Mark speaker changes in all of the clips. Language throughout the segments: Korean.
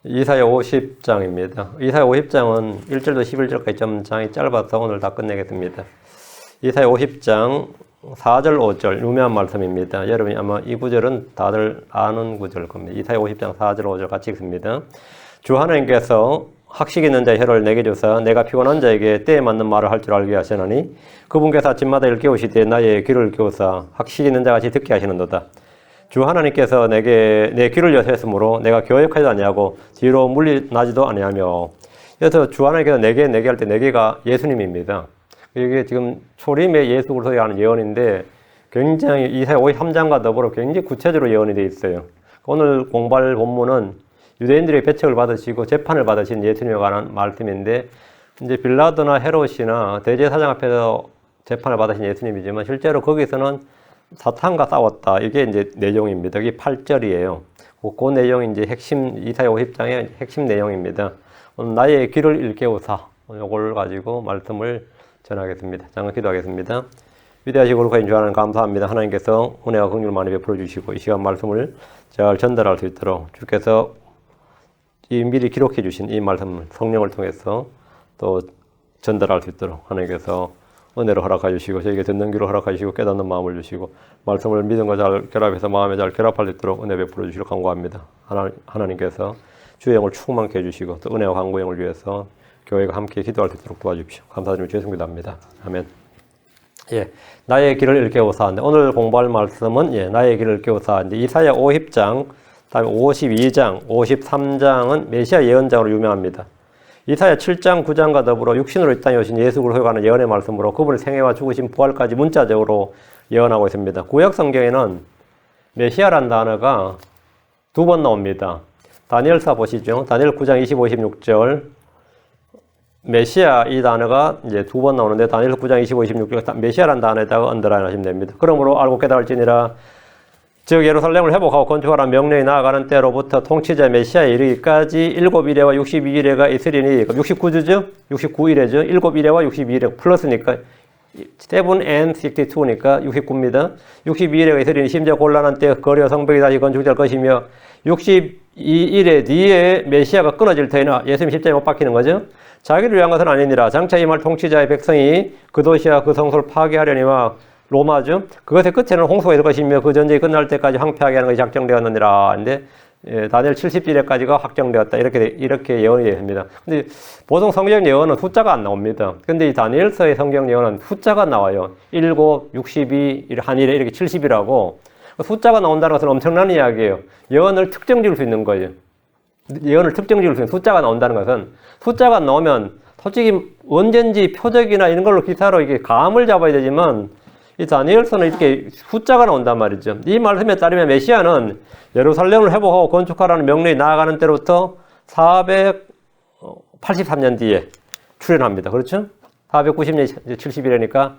Speaker 1: 이사야 50장입니다. 이사야 50장은 1절도 11절까지 좀 장이 짧아서 오늘 다 끝내겠습니다. 이사야 50장 4절 5절 유명한 말씀입니다. 여러분이 아마 이 구절은 다들 아는 구절일 겁니다. 이사야 50장 4절 5절 같이 읽습니다. 주 하나님께서 학식 있는 자의 혀를 내게 주사 내가 피곤한 자에게 때에 맞는 말을 할 줄 알게 하시나니 그분께서 아침마다 일깨우시되 나의 귀를 기울사 학식 있는 자같이 듣게 하시는도다. 주 하나님께서 내게 내 귀를 여셨으므로 내가 교역하지도 아니하고 뒤로 물러나지도 아니하며. 그래서 주 하나님께서 내게 할 때 내게가 예수님입니다. 이게 지금 초림의 예수 그리스도에 하는 예언인데 굉장히 이사야 53장과 더불어 굉장히 구체적으로 예언이 되어 있어요. 오늘 공부할 본문은 유대인들의 배척을 받으시고 재판을 받으신 예수님에 관한 말씀인데 이제 빌라도나 헤롯이나 대제사장 앞에서 재판을 받으신 예수님이지만 실제로 거기서는 사탄과 싸웠다. 이게 이제 내용입니다. 이게 8절이에요. 그 내용이 이제 핵심, 이사야 50장의 핵심 내용입니다. 오늘 나의 귀를 일깨우사. 이걸 가지고 말씀을 전하겠습니다. 잠깐 기도하겠습니다. 위대하시고 거룩하신 주 하나님 감사합니다. 하나님께서 은혜와 긍휼을 많이 베풀어 주시고 이 시간 말씀을 잘 전달할 수 있도록 주께서 이 미리 기록해 주신 이 말씀을 성령을 통해서 또 전달할 수 있도록 하나님께서 은혜로 허락해 주시고 저에게 듣는 귀로 허락해 주시고 깨닫는 마음을 주시고 말씀을 믿음과 잘 결합해서 마음에 잘 결합할 수 있도록 은혜 베풀어 주시길 간구합니다. 하나님께서 주의 영을 충만케 해주시고 또 은혜와 강구영을 위해서 교회가 함께 기도할 수 있도록 도와주십시오. 감사드리며 주의 성도 기도합니다. 아멘. 예, 나의 길을 일깨우사. 오늘 공부할 말씀은 나의 길을 일깨우사. 이사야 50장, 다음에 52장, 53장은 메시아 예언장으로 유명합니다. 이사야 7장, 9장과 더불어 육신으로 이 땅에 오신 예수 그리스도에 관한 예언의 말씀으로 그분의 생애와 죽으심, 부활까지 문자적으로 예언하고 있습니다. 구약 성경에는 메시아란 단어가 두 번 나옵니다. 다니엘서 보시죠. 다니엘 9장 25, 26절. 메시아 이 단어가 이제 두 번 나오는데 다니엘 9장 25, 26절 메시아란 단어에다가 언더라인 하시면 됩니다. 그러므로 알고 깨달을지니라 즉 예루살렘을 회복하고 건축하라는 명령이 나아가는 때로부터 통치자 메시아에 이르기까지 7일에와 62일에가 있으리니 69주죠? 69일에죠? 7일에와 62일에 플러스니까 7 and 62니까 69입니다. 62일에가 있으리니 심지어 곤란한 때 거리와 성벽이 다시 건축될 것이며 62일에 뒤에 메시아가 끊어질 터이나 예수님 십자가에 못 박히는 거죠. 자기를 위한 것은 아니니라. 장차 임할 통치자의 백성이 그 도시와 그 성소를 파괴하려니와 로마죠. 그것의 끝에는 홍수가 있을 것이며 그 전쟁이 끝날 때까지 황폐하게 하는 것이 작정되었느니라. 근데 다니엘 70일에까지가 확정되었다. 이렇게 예언이 됩니다. 근데 보통 성경 예언은 숫자가 안 나옵니다. 근데 이 다니엘서의 성경 예언은 숫자가 나와요. 7, 62, 한일에 이렇게 70이라고 숫자가 나온다는 것은 엄청난 이야기예요. 예언을 특정 지을 수 있는 거예요. 예언을 특정 지을 수 있는 숫자가 나온다는 것은 숫자가 나오면 솔직히 언젠지 표적이나 이런 걸로 기사로 이게 감을 잡아야 되지만 이 다니엘서는 이렇게 숫자가 나온단 말이죠. 이 말씀에 따르면 메시아는 예루살렘을 회복하고 건축하라는 명령이 나아가는 때로부터 483년 뒤에 출현합니다. 그렇죠? 490년 70일이니까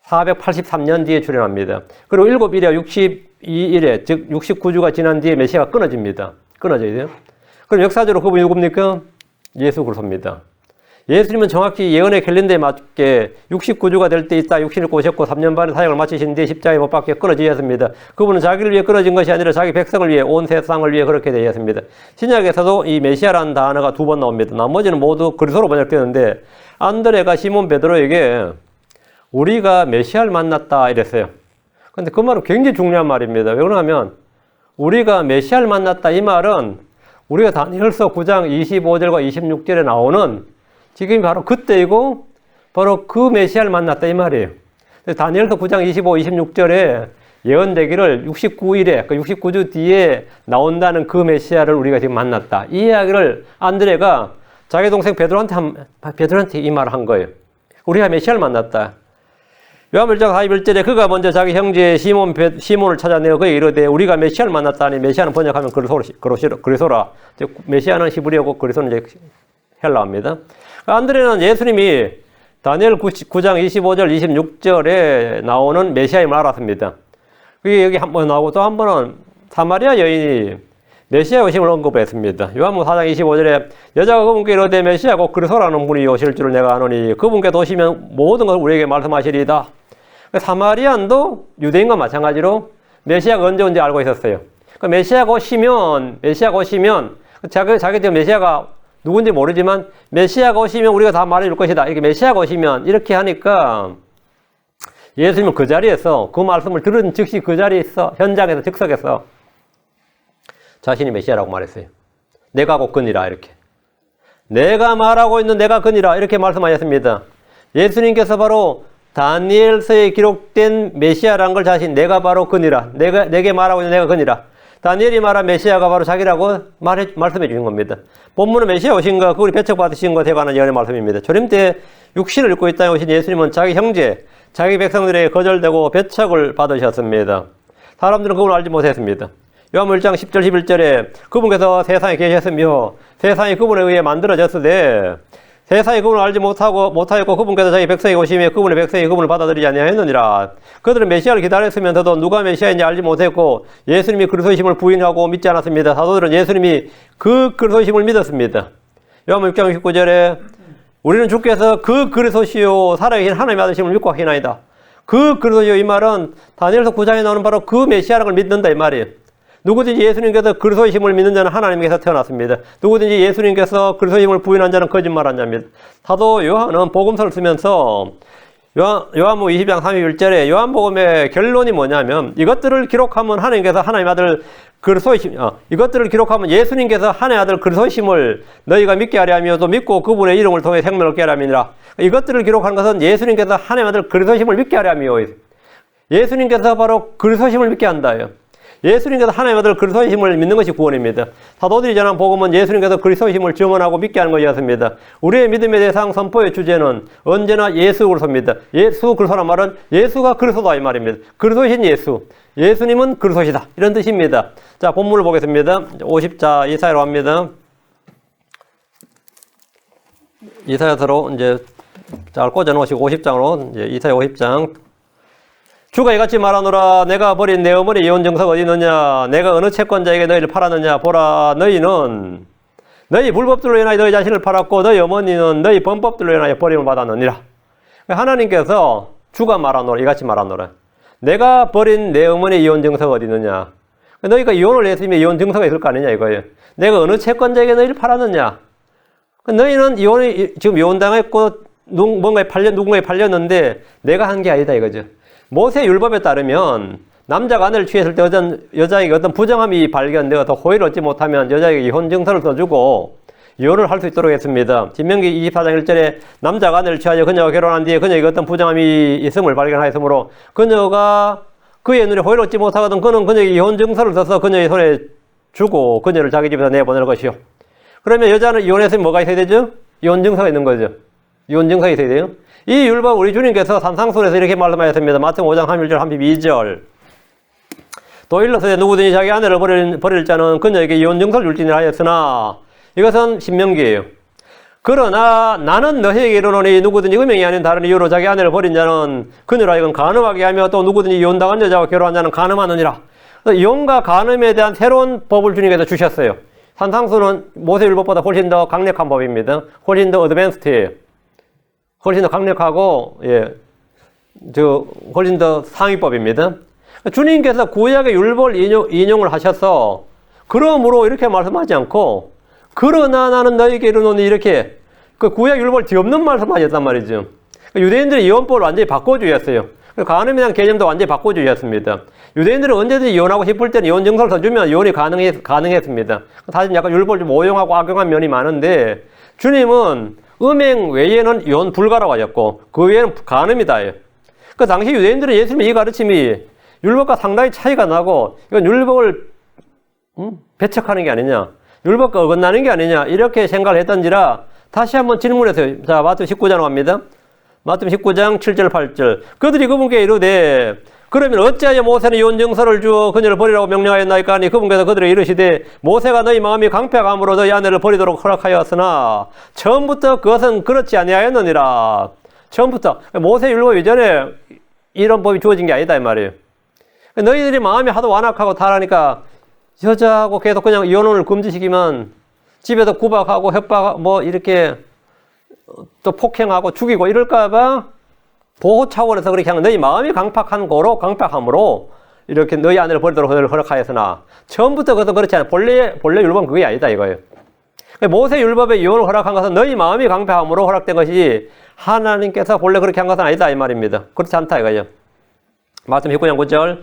Speaker 1: 483년 뒤에 출현합니다. 그리고 7일에 62일에 즉 69주가 지난 뒤에 메시아가 끊어집니다. 끊어져야 돼요. 그럼 역사적으로 그분이 누굽니까? 예수 그리스도입니다. 예수님은 정확히 예언의 캘린더에 맞게 69주가 될 때 있다 육신을 꼬셨고 3년 반의 사역을 마치신 뒤에 십자가에 못 박혀 끊어지셨습니다. 그분은 자기를 위해 끊어진 것이 아니라 자기 백성을 위해 온 세상을 위해 그렇게 되었습니다. 신약에서도 이 메시아라는 단어가 두 번 나옵니다. 나머지는 모두 그리스도로 번역되는데 안드레가 시몬 베드로에게 우리가 메시아를 만났다 이랬어요. 근데 그 말은 굉장히 중요한 말입니다. 왜 그러냐면 우리가 메시아를 만났다 이 말은 우리가 다니엘서 9장 25절과 26절에 나오는 지금 바로 그때이고 바로 그 메시아를 만났다 이 말이에요. 다니엘서 9장 25, 26절에 예언되기를 69일에 그 69주 뒤에 나온다는 그 메시아를 우리가 지금 만났다. 이 이야기를 안드레가 자기 동생 베드로한테 이 말을 한 거예요. 우리가 메시아를 만났다. 요한일서 41절에 그가 먼저 자기 형제 시몬을 찾아내어 그에게 이르되 우리가 메시아를 만났다니 메시아는 번역하면 그리스도라. 즉 메시아는 히브리어고 그리스도는 이제 헬라어입니다. 안드레는 예수님이 다니엘 9장 25절 26절에 나오는 메시아임을 알았습니다. 그게 여기 한 번 나오고 또 한 번은 사마리아 여인이 메시아 오심을 언급했습니다. 요한복음 4장 25절에 여자가 그분께 이르되 메시아 곧 그리스도라는 분이 오실 줄을 내가 아노니 그분께서 오시면 모든 것을 우리에게 말씀하시리이다. 사마리안도 유대인과 마찬가지로 메시아가 언제 온지 알고 있었어요. 메시아가 오시면 자기들 메시아가 누군지 모르지만 메시아가 오시면 우리가 다 말해줄 것이다. 이렇게 메시아가 오시면 이렇게 하니까 예수님은 그 자리에서 그 말씀을 들은 즉시 그 자리에서 현장에서 즉석에서 자신이 메시아라고 말했어요. 내가 곧 그니라 이렇게. 내가 말하고 있는 내가 그니라 이렇게 말씀하셨습니다. 예수님께서 바로 다니엘서에 기록된 메시아라는 걸 자신 내가 바로 그니라. 내게 말하고 있는 내가 그니라. 다니엘이 말한 메시아가 바로 자기라고 말씀해 주신 겁니다. 본문은 메시아 오신가 그분이 배척받으신 것에 관한 예언의 말씀입니다. 조림 때 육신을 입고 이 땅에 오신 예수님은 자기 형제, 자기 백성들에게 거절되고 배척을 받으셨습니다. 사람들은 그분을 알지 못했습니다. 요한복음 1장 10절 11절에 그분께서 세상에 계셨으며 세상이 그분에 의해 만들어졌으되 세상이 그분을 알지 못하였고 그분께서 자기 백성에게 오시며 그분의 백성이 그분을 받아들이지 아니하였느니라. 그들은 메시아를 기다렸으면서도 누가 메시아인지 알지 못했고 예수님이 그리스도이심을 부인하고 믿지 않았습니다. 사도들은 예수님이 그 그리스도이심을 믿었습니다. 요한복음 6장 19절에 우리는 주께서 그 그리스도시요 살아계신 하나님의 아들심을 믿고 하시나이다. 그 그리스도시요 이 말은 다니엘서 9장에 나오는 바로 그 메시아라는 걸 믿는다 이 말이에요. 누구든지 예수님께서 그리스도이심을 믿는 자는 하나님께서 태어났습니다. 누구든지 예수님께서 그리스도이심을 부인한 자는 거짓말한 자입니다. 사도 요한은 복음서를 쓰면서 요한복음 20장 31절에 요한복음의 결론이 뭐냐면 이것들을 기록하면 하나님께서 하나님의 아들 그리스도이심 이것들을 기록하면 예수님께서 하나님의 아들 그리스도이심을 너희가 믿게 하려 하며 또 믿고 그분의 이름을 통해 생명을 얻게 하려 함이니라. 이것들을 기록하는 것은 예수님께서 하나님의 아들 그리스도이심을 믿게 하려 함이요. 예수님께서 바로 그리스도이심을 믿게 한다요. 예수님께서 하나님의 아들 그리스도의 힘을 믿는 것이 구원입니다. 사도들이 전한 복음은 예수님께서 그리스도의 힘을 증언하고 믿게 하는 것이었습니다. 우리의 믿음의 대상 선포의 주제는 언제나 예수 그리스도입니다. 예수 그리스도란 말은 예수가 그리스도다 이 말입니다. 그리스도이신 예수, 예수님은 그리스도시다 이런 뜻입니다. 자, 본문을 보겠습니다. 50자 이사야로 합니다. 이사야서로 이제 잘 꽂아 놓으시고 50장으로 이제 이사야 50장. 주가 이같이 말하노라. 내가 버린 내 어머니 이혼 정석 어디 있느냐. 내가 어느 채권자에게 너희를 팔았느냐. 보라, 너희는 너희 불법들로 인하여 너희 자신을 팔았고 너희 어머니는 너희 범법들로 인하여 버림을 받았느니라. 하나님께서 주가 말하노라. 이같이 말하노라. 내가 버린 내 어머니 이혼 정석 어디 있느냐. 너희가 이혼을 했으면 이혼 정서가 있을 거 아니냐 이거예요. 내가 어느 채권자에게 너희를 팔았느냐. 너희는 지금 이혼당했고 누군가에 팔렸는데 내가 한 게 아니다 이거죠. 모세 율법에 따르면 남자가 아내를 취했을 때 여자에게 어떤 부정함이 발견되어서 호의를 얻지 못하면 여자에게 이혼 증서를 써주고 이혼을 할 수 있도록 했습니다. 신명기 24장 1절에 남자가 아내를 취하여 그녀와 결혼한 뒤에 그녀에게 어떤 부정함이 있음을 발견하였으므로 그녀가 그의 눈에 호의를 얻지 못하거든 그는 그녀에게 이혼 증서를 써서 그녀의 손에 주고 그녀를 자기 집에서 내보낼 것이요. 그러면 여자는 이혼했으면 뭐가 있어야 되죠? 이혼 증서가 있는 거죠. 이혼 증서가 있어야 돼요. 이 율법 우리 주님께서 산상수에서 이렇게 말씀하셨습니다. 마태복음 5장 31절 32절 또 일러서되 누구든지 자기 아내를 버릴 자는 그녀에게 이혼 증서를 줄지니라 하였으나 이것은 신명기예요. 그러나 나는 너희에게 이르노니 누구든지 음행이 아닌 다른 이유로 자기 아내를 버린 자는 그녀로 하여금 간음하게 하며 또 누구든지 이혼당한 여자와 결혼한 자는 간음하느니라. 이혼과 간음에 대한 새로운 법을 주님께서 주셨어요. 산상수는 모세율법보다 훨씬 더 강력한 법입니다. 훨씬 더 어드밴스드예요. 훨씬 더 강력하고, 훨씬 더 상위법입니다. 주님께서 구약의 율법을 인용을 하셔서, 그러므로 이렇게 말씀하지 않고, 그러나 나는 너희에게 이르노니 이렇게, 그 구약 율법을 뒤엎는 말씀하셨단 말이죠. 유대인들이 이혼법을 완전히 바꿔주셨어요. 간음에 대한 개념도 완전히 바꿔주셨습니다. 유대인들은 언제든지 이혼하고 싶을 때는 이혼 증서를 써주면 이혼이 가능했습니다. 사실 약간 율법을 좀 오용하고 악용한 면이 많은데, 주님은 음행 외에는 이혼 불가라고 하셨고 그 외에는 간음이다. 그 당시 유대인들은 예수님의 이 가르침이 율법과 상당히 차이가 나고 이건 율법을 배척하는 게 아니냐, 율법과 어긋나는 게 아니냐 이렇게 생각을 했던지라 다시 한번 질문했어요. 자, 마태복음 19장으로 갑니다. 마태복음 19장 7절 8절 그들이 그분께 이르되 그러면 어찌하여 모세는 이혼 증서를 주어 그녀를 버리라고 명령하였나이까 하니 그분께서 그들에게 이르시되 모세가 너희 마음이 강팍함으로 너희 아내를 버리도록 허락하였으나 처음부터 그것은 그렇지 아니하였느니라. 처음부터 모세 율법 이전에 이런 법이 주어진 게 아니다 이 말이에요. 너희들이 마음이 하도 완악하고 타라니까 여자하고 계속 그냥 이혼을 금지시키면 집에서 구박하고 협박 이렇게 또 폭행하고 죽이고 이럴까봐 보호 차원에서 그렇게 하는 너희 마음이 강팍함으로 이렇게 너희 아내를 버리도록 허락하였으나 처음부터 그것은 그렇지 않아. 본래 율법은 그게 아니다 이거예요. 모세 율법에 이혼을 허락한 것은 너희 마음이 강팍함으로 허락된 것이지 하나님께서 본래 그렇게 한 것은 아니다 이 말입니다. 그렇지 않다 이거예요. 말씀 19장 9절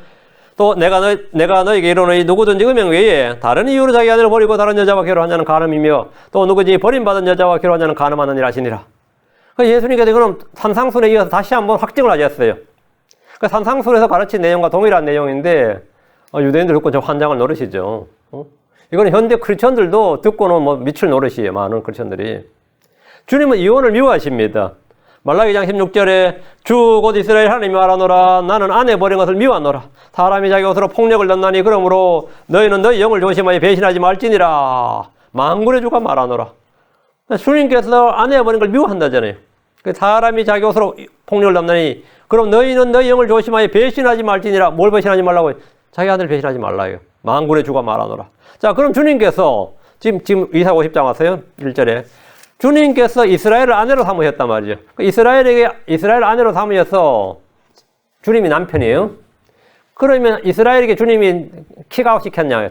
Speaker 1: 또 내가 너희에게 이르노니 누구든지 음행 외에 다른 이유로 자기 아내를 버리고 다른 여자와 결혼한 자는 간음이며 또 누구든지 버림받은 여자와 결혼한 자는 간음하느니라 하시니라. 예수님께서 그럼 산상순에 이어서 다시 한번 확증을 하셨어요. 산상순에서 가르친 내용과 동일한 내용인데 유대인들 듣고 저 환장을 노릇이죠. 이거는 현대 크리스천들도 듣고는 뭐 미칠 노릇이에요. 많은 크리스천들이. 주님은 이혼을 미워하십니다. 말라기장 16절에 주 곧 이스라엘 하나님이 말하노라 나는 아내 버린 것을 미워하노라 사람이 자기 옷으로 폭력을 넣나니 그러므로 너희는 너희 영을 조심하여 배신하지 말지니라 만군의 주가 말하노라. 주님께서 아내 버린 걸 미워한다잖아요. 사람이 자기 옷으로 폭력을 넣나니 그럼 너희는 너희 영을 조심하여 배신하지 말지니라. 뭘 배신하지 말라고? 자기 아들 배신하지 말라요. 만군의 주가 말하노라. 자, 그럼 주님께서 지금 이사야 50장 왔어요. 1절에 주님께서 이스라엘을 아내로 삼으셨단 말이죠. 이스라엘 아내로 삼으셔서 주님이 남편이에요. 그러면 이스라엘에게 주님이 킥아웃 시켰냐?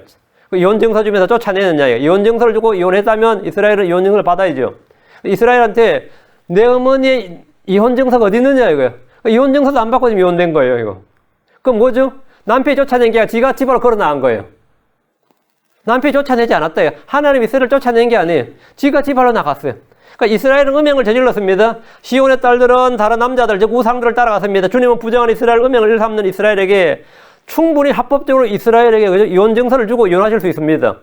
Speaker 1: 이혼 증서 주면서 쫓아내느냐? 이혼 증서를 주고 이혼했다면 이스라엘은 이혼 증서를 받아야죠. 이스라엘한테 내 어머니의 이혼 증서가 어디 있느냐 이거예요. 이혼 증서도 안 받고 지금 이혼된 거예요, 이거. 그럼 뭐죠? 남편이 쫓아낸 게 아니라 지가 집으로 걸어 나간 거예요. 남편이 쫓아내지 않았다. 하나님이 이스라엘을 쫓아낸 게 아니에요. 지가 집으로 나갔어요. 그러니까 이스라엘은 음행을 저질렀습니다. 시온의 딸들은 다른 남자들, 즉 우상들을 따라갔습니다. 주님은 부정한 이스라엘, 음행을 일삼는 이스라엘에게 충분히 합법적으로 이스라엘에게 이혼 증서를 주고 이혼하실 수 있습니다.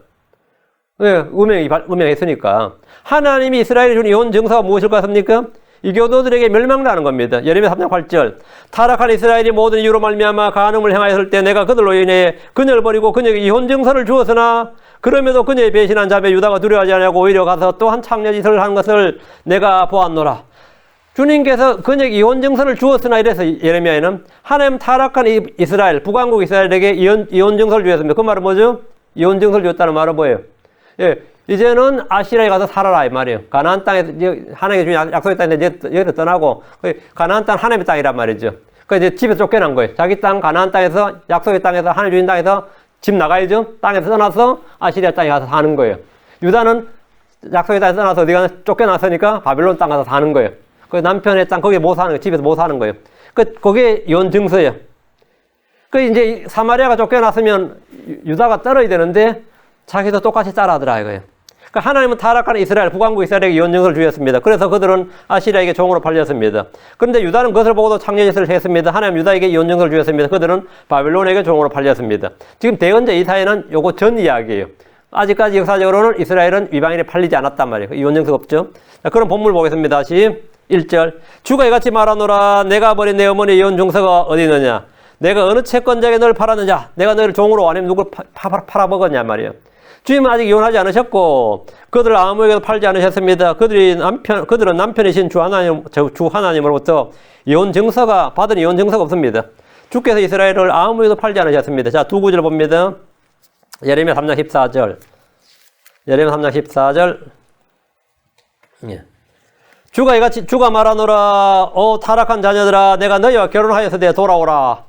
Speaker 1: 왜? 음행했으니까. 하나님이 이스라엘에 준 이혼 증서가 무엇일 것 같습니까? 이교도들에게 멸망당하는 겁니다. 예레미야 3장 8절 타락한 이스라엘이 모든 이유로 말미암아 간음을 행하였을 때 내가 그들로 인해 그녀를 버리고 그녀에게 이혼 증서를 주었으나 그럼에도 그녀의 배신한 자매 유다가 두려워하지 않냐고 오히려 가서 또한 창녀짓을 한 것을 내가 보았노라. 주님께서 그녀에게 이혼 증서를 주었으나 이래서 예레미야에는 하나님 타락한 이스라엘 북왕국 이스라엘에게 이혼 증서를 주었습니다. 그 말은 뭐죠? 이혼 증서를 주었다는 말은 뭐예요? 예. 이제는 아시라에 가서 살아라 이 말이에요. 가나안 땅에서 하나님이 준 약속의 땅인데 여기로 떠나고 가나안 땅 하나님의 땅이란 말이죠. 그러니까 이제 집에서 쫓겨난 거예요. 자기 땅 가나안 땅에서 약속의 땅에서 하나님 주신 땅에서 집 나가야죠. 땅에서 떠나서 아시리아 땅에 가서 사는 거예요. 유다는 약속의 땅에서 떠나서 어디 가서 쫓겨났으니까 바빌론 땅 가서 사는 거예요. 그 남편의 땅 거기에 못 사는 거예요. 집에서 못 사는 거예요. 그게 이혼 증서예요. 그 이제 사마리아가 쫓겨났으면 유다가 떨어야 되는데 자기도 똑같이 따라하더라 이거예요. 그러니까 하나님은 타락한 이스라엘, 북왕국 이스라엘에게 이혼 증서를 주셨습니다. 그래서 그들은 아시리아에게 종으로 팔렸습니다. 그런데 유다는 그것을 보고도 창녀짓을 했습니다. 하나님 유다에게 이혼 증서를 주셨습니다. 그들은 바빌론에게 종으로 팔렸습니다. 지금 대언제 이사야는 요거 전 이야기예요. 아직까지 역사적으로는 이스라엘은 이방인에 팔리지 않았단 말이에요. 이혼 증서가 없죠. 자, 그럼 본문 보겠습니다. 다시 1절 주가 이같이 말하노라 내가 버린 내 어머니의 이혼 증서가 어디 있느냐 내가 어느 채권자에게 너를 팔았느냐 내가 너를 종으로 아니면 누구를 팔아먹었냐 말이에요. 주님은 아직 이혼하지 않으셨고 그들을 아무에게도 팔지 않으셨습니다. 그들은 남편이신 주 하나님으로부터 이혼 증서가 받은 이혼 증서가 없습니다. 주께서 이스라엘을 아무에게도 팔지 않으셨습니다. 자, 두 구절 봅니다. 예레미야 3장 14절. 예레미야 3장 14절. 예. 주가 말하노라 오 타락한 자녀들아 내가 너희와 결혼하였을 때 돌아오라.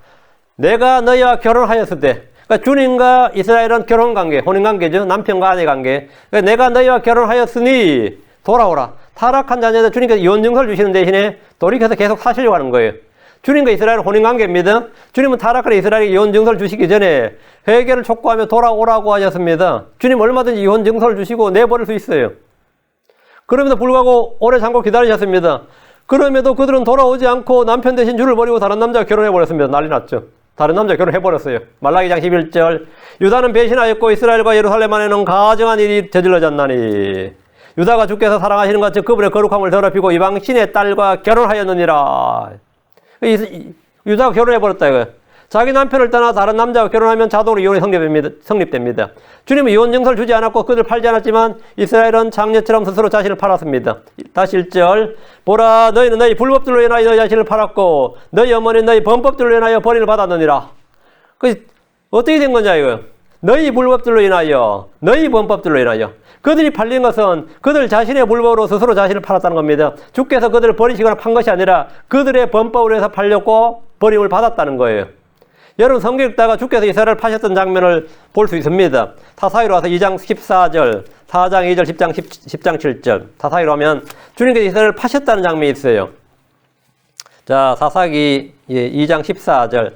Speaker 1: 내가 너희와 결혼하였을 때 그러니까 주님과 이스라엘은 결혼관계, 혼인관계죠. 남편과 아내 관계. 그러니까 내가 너희와 결혼하였으니 돌아오라. 타락한 자녀들 주님께서 이혼 증서를 주시는 대신에 돌이켜서 계속 사시려고 하는 거예요. 주님과 이스라엘은 혼인관계입니다. 주님은 타락한 이스라엘에게 이혼 증서를 주시기 전에 회개를 촉구하며 돌아오라고 하셨습니다. 주님 얼마든지 이혼 증서를 주시고 내버릴 수 있어요. 그럼에도 불구하고 오래 참고 기다리셨습니다. 그럼에도 그들은 돌아오지 않고 남편 대신 주를 버리고 다른 남자와 결혼해버렸습니다. 난리 났죠. 다른 남자 결혼해버렸어요. 말라기장 11절 유다는 배신하였고 이스라엘과 예루살렘 안에는 가증한 일이 저질러졌나니 유다가 주께서 사랑하시는 것 같이 그분의 거룩함을 더럽히고 이방 신의 딸과 결혼하였느니라. 유다가 결혼해버렸다 이거예요. 자기 남편을 떠나 다른 남자와 결혼하면 자동으로 이혼이 성립됩니다. 주님은 이혼 증서를 주지 않았고 그들 팔지 않았지만 이스라엘은 장녀처럼 스스로 자신을 팔았습니다. 다시 1절 보라 너희는 너희 불법들로 인하여 너희 자신을 팔았고 너희 어머니는 너희 범법들로 인하여 벌인을 받았느니라. 어떻게 된 거냐 이거. 너희 불법들로 인하여 너희 범법들로 인하여 그들이 팔린 것은 그들 자신의 불법으로 스스로 자신을 팔았다는 겁니다. 주께서 그들을 버리시거나 판 것이 아니라 그들의 범법으로 해서 팔렸고 버림을 받았다는 거예요. 여러분 성경 읽다가 주께서 이스라엘을 파셨던 장면을 볼 수 있습니다. 사사기로 와서 2장 14절, 4장 2절, 10장 7절. 사사기로 하면 주님께서 이스라엘을 파셨다는 장면이 있어요. 자, 사사기 2장 14절.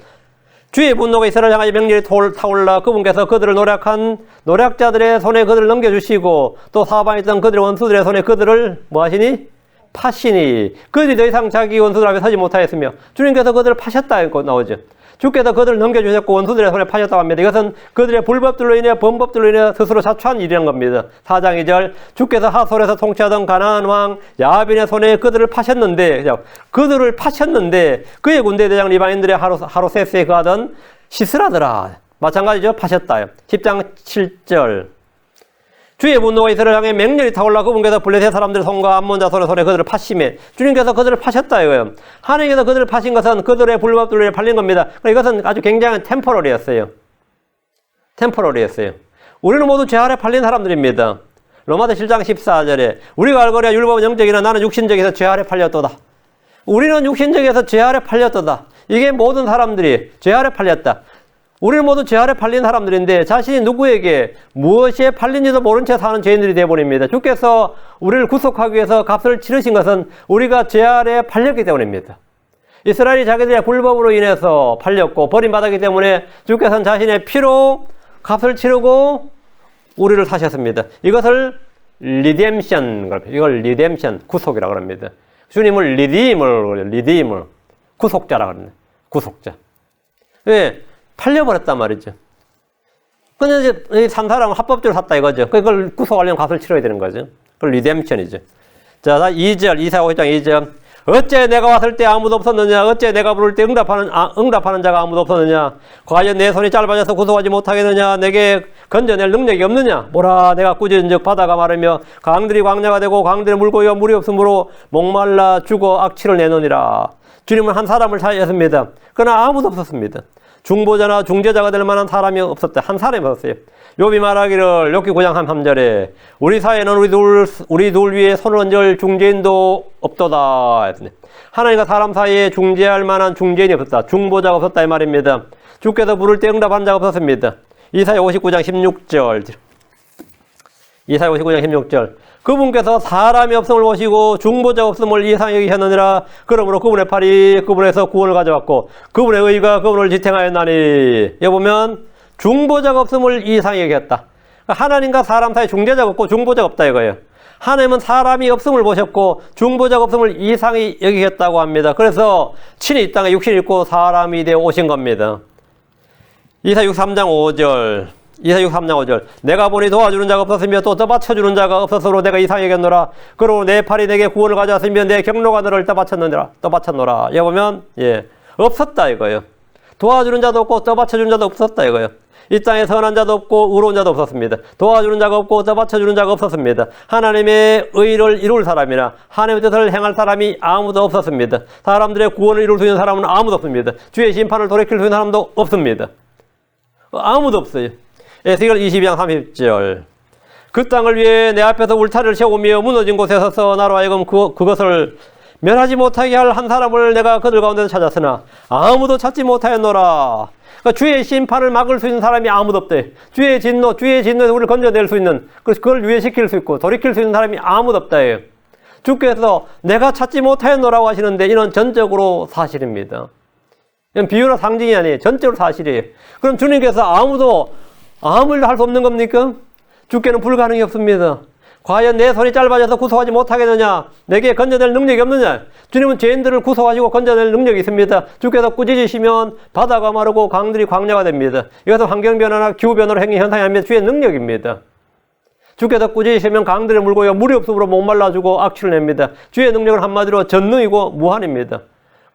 Speaker 1: 주의 분노가 이스라엘 향하여 맹렬히 타올라 그분께서 그들을 노략한 노략자들의 손에 그들을 넘겨주시고 또 사방에 있던 그들의 원수들의 손에 그들을 뭐 하시니? 파시니. 그들이 더 이상 자기 원수들 앞에 서지 못하였으며 주님께서 그들을 파셨다 고 나오죠. 주께서 그들을 넘겨주셨고 원수들의 손에 파셨다고 합니다. 이것은 그들의 불법들로 인해 범법들로 인해 스스로 자초한 일이란 겁니다. 4장 2절 주께서 하솔에서 통치하던 가나안 왕 야빈의 손에 그들을 파셨는데 그들을 파셨는데 그의 군대 대장 리바인들의 하로세스에 거하던 시스라더라. 마찬가지죠. 파셨다. 10장 7절 주의 분노가 이스라엘 향해 맹렬히 타올라 그분께서 블레셋 사람들의 손과 암몬 자손의 손에 그들을 파심해 주님께서 그들을 파셨다 이거예요. 하나님께서 그들을 파신 것은 그들의 불법들로 인해 팔린 겁니다. 이것은 아주 굉장한 템포러리였어요. 우리는 모두 죄 아래 팔린 사람들입니다. 로마서 7장 14절에 우리가 알거니와 율법은 영적이나 나는 육신적에서 죄 아래 팔렸도다. 우리는 육신적에서 죄 아래 팔렸도다. 이게 모든 사람들이 죄 아래 팔렸다. 우리는 모두 죄 아래 팔린 사람들인데 자신이 누구에게 무엇에 팔린지도 모른 채 사는 죄인들이 되어버립니다. 주께서 우리를 구속하기 위해서 값을 치르신 것은 우리가 죄 아래 팔렸기 때문입니다. 이스라엘이 자기들의 불법으로 인해서 팔렸고 버림받았기 때문에 주께서는 자신의 피로 값을 치르고 우리를 사셨습니다. 이것을 리뎀션, 이걸 리뎀션, 구속이라고 합니다. 주님을 리디머, 구속자라고 합니다. 구속자. 왜? 팔려버렸단 말이죠. 근데 이제 산 사람은 합법적으로 샀다 이거죠. 그걸 구속하려면 값을 치러야 되는 거죠. 그걸 리뎀션이죠. 자, 2절, 이사야 5장 2절. 어째 내가 왔을 때 아무도 없었느냐? 어째 내가 부를 때 응답하는 자가 아무도 없었느냐? 과연 내 손이 짧아져서 구속하지 못하겠느냐? 내게 건져낼 능력이 없느냐? 뭐라 내가 꾸짖은즉 바다가 마르며 강들이 광야가 되고 강들의 물고기가 물이 없으므로 목말라 죽어 악취를 내느니라. 주님은 한 사람을 사셨습니다. 그러나 아무도 없었습니다. 중보자나 중재자가 될 만한 사람이 없었다. 한 사람이 없었어요. 욥이 말하기를 욥기 9장 3절에 우리 사이에는 우리 둘 위에 손을 얹을 중재인도 없도다. 하나님과 사람 사이에 중재할 만한 중재인이 없었다. 중보자가 없었다 이 말입니다. 주께서 부를 때 응답한 자가 없었습니다. 이사야 59장 16절. 이사야 59장 16절. 그분께서 사람이 없음을 보시고 중보자가 없음을 이상히 여기셨느니라. 그러므로 그분의 팔이 그분에서 구원을 가져왔고 그분의 의가 그분을 지탱하였나니. 여기 보면 중보자가 없음을 이상히 여기셨다. 하나님과 사람 사이에 중재자가 없고 중보자가 없다 이거예요. 하나님은 사람이 없음을 보셨고 중보자가 없음을 이상히 여기셨다고 합니다. 그래서 친히 이 땅에 육신이 있고 사람이 되어 오신 겁니다. 이사야 63장 5절. 이사야 63장 5절. 내가 보니 도와주는 자가 없었으며 또 떠받쳐주는 자가 없었으므로 내가 이상히 여겼노라. 그러고 내 팔이 내게 구원을 가져왔으며 내 경로가 너를 떠받쳤노라. 여기 보면 없었다 이거예요. 도와주는 자도 없고 떠받쳐주는 자도 없었다 이거예요. 이 땅에 선한 자도 없고 의로운 자도 없었습니다. 도와주는 자가 없고 떠받쳐주는 자가 없었습니다. 하나님의 의를 이룰 사람이나 하나님의 뜻을 행할 사람이 아무도 없었습니다. 사람들의 구원을 이룰 수 있는 사람은 아무도 없습니다. 주의 심판을 돌이킬 수 있는 사람도 없습니다. 아무도 없어요. 에스겔 22장 30절. 그 땅을 위해 내 앞에서 울타리를 세우며 무너진 곳에 서서 나로 하여금 그것을 멸하지 못하게 할 한 사람을 내가 그들 가운데서 찾았으나 아무도 찾지 못하였노라. 그러니까 주의 심판을 막을 수 있는 사람이 아무도 없대. 주의 진노에서 우리를 건져낼 수 있는, 그걸 유예시킬 수 있고 돌이킬 수 있는 사람이 아무도 없다. 주께서 내가 찾지 못하였노라고 하시는데 이는 전적으로 사실입니다. 이건 비유나 상징이 아니에요. 전적으로 사실이에요. 그럼 주님께서 아무 일도 할 수 없는 겁니까? 주께는 불가능이 없습니다. 과연 내 손이 짧아져서 구속하지 못하겠느냐? 내게 건져낼 능력이 없느냐? 주님은 죄인들을 구속하시고 건져낼 능력이 있습니다. 주께서 꾸짖으시면 바다가 마르고 강들이 광야가 됩니다. 이것은 환경변화나 기후변화로 생긴 현상이 아니라 주의 능력입니다. 주께서 꾸짖으시면 강들의 물고기가 물이 없으므로 목말라주고 악취를 냅니다. 주의 능력은 한마디로 전능이고 무한입니다.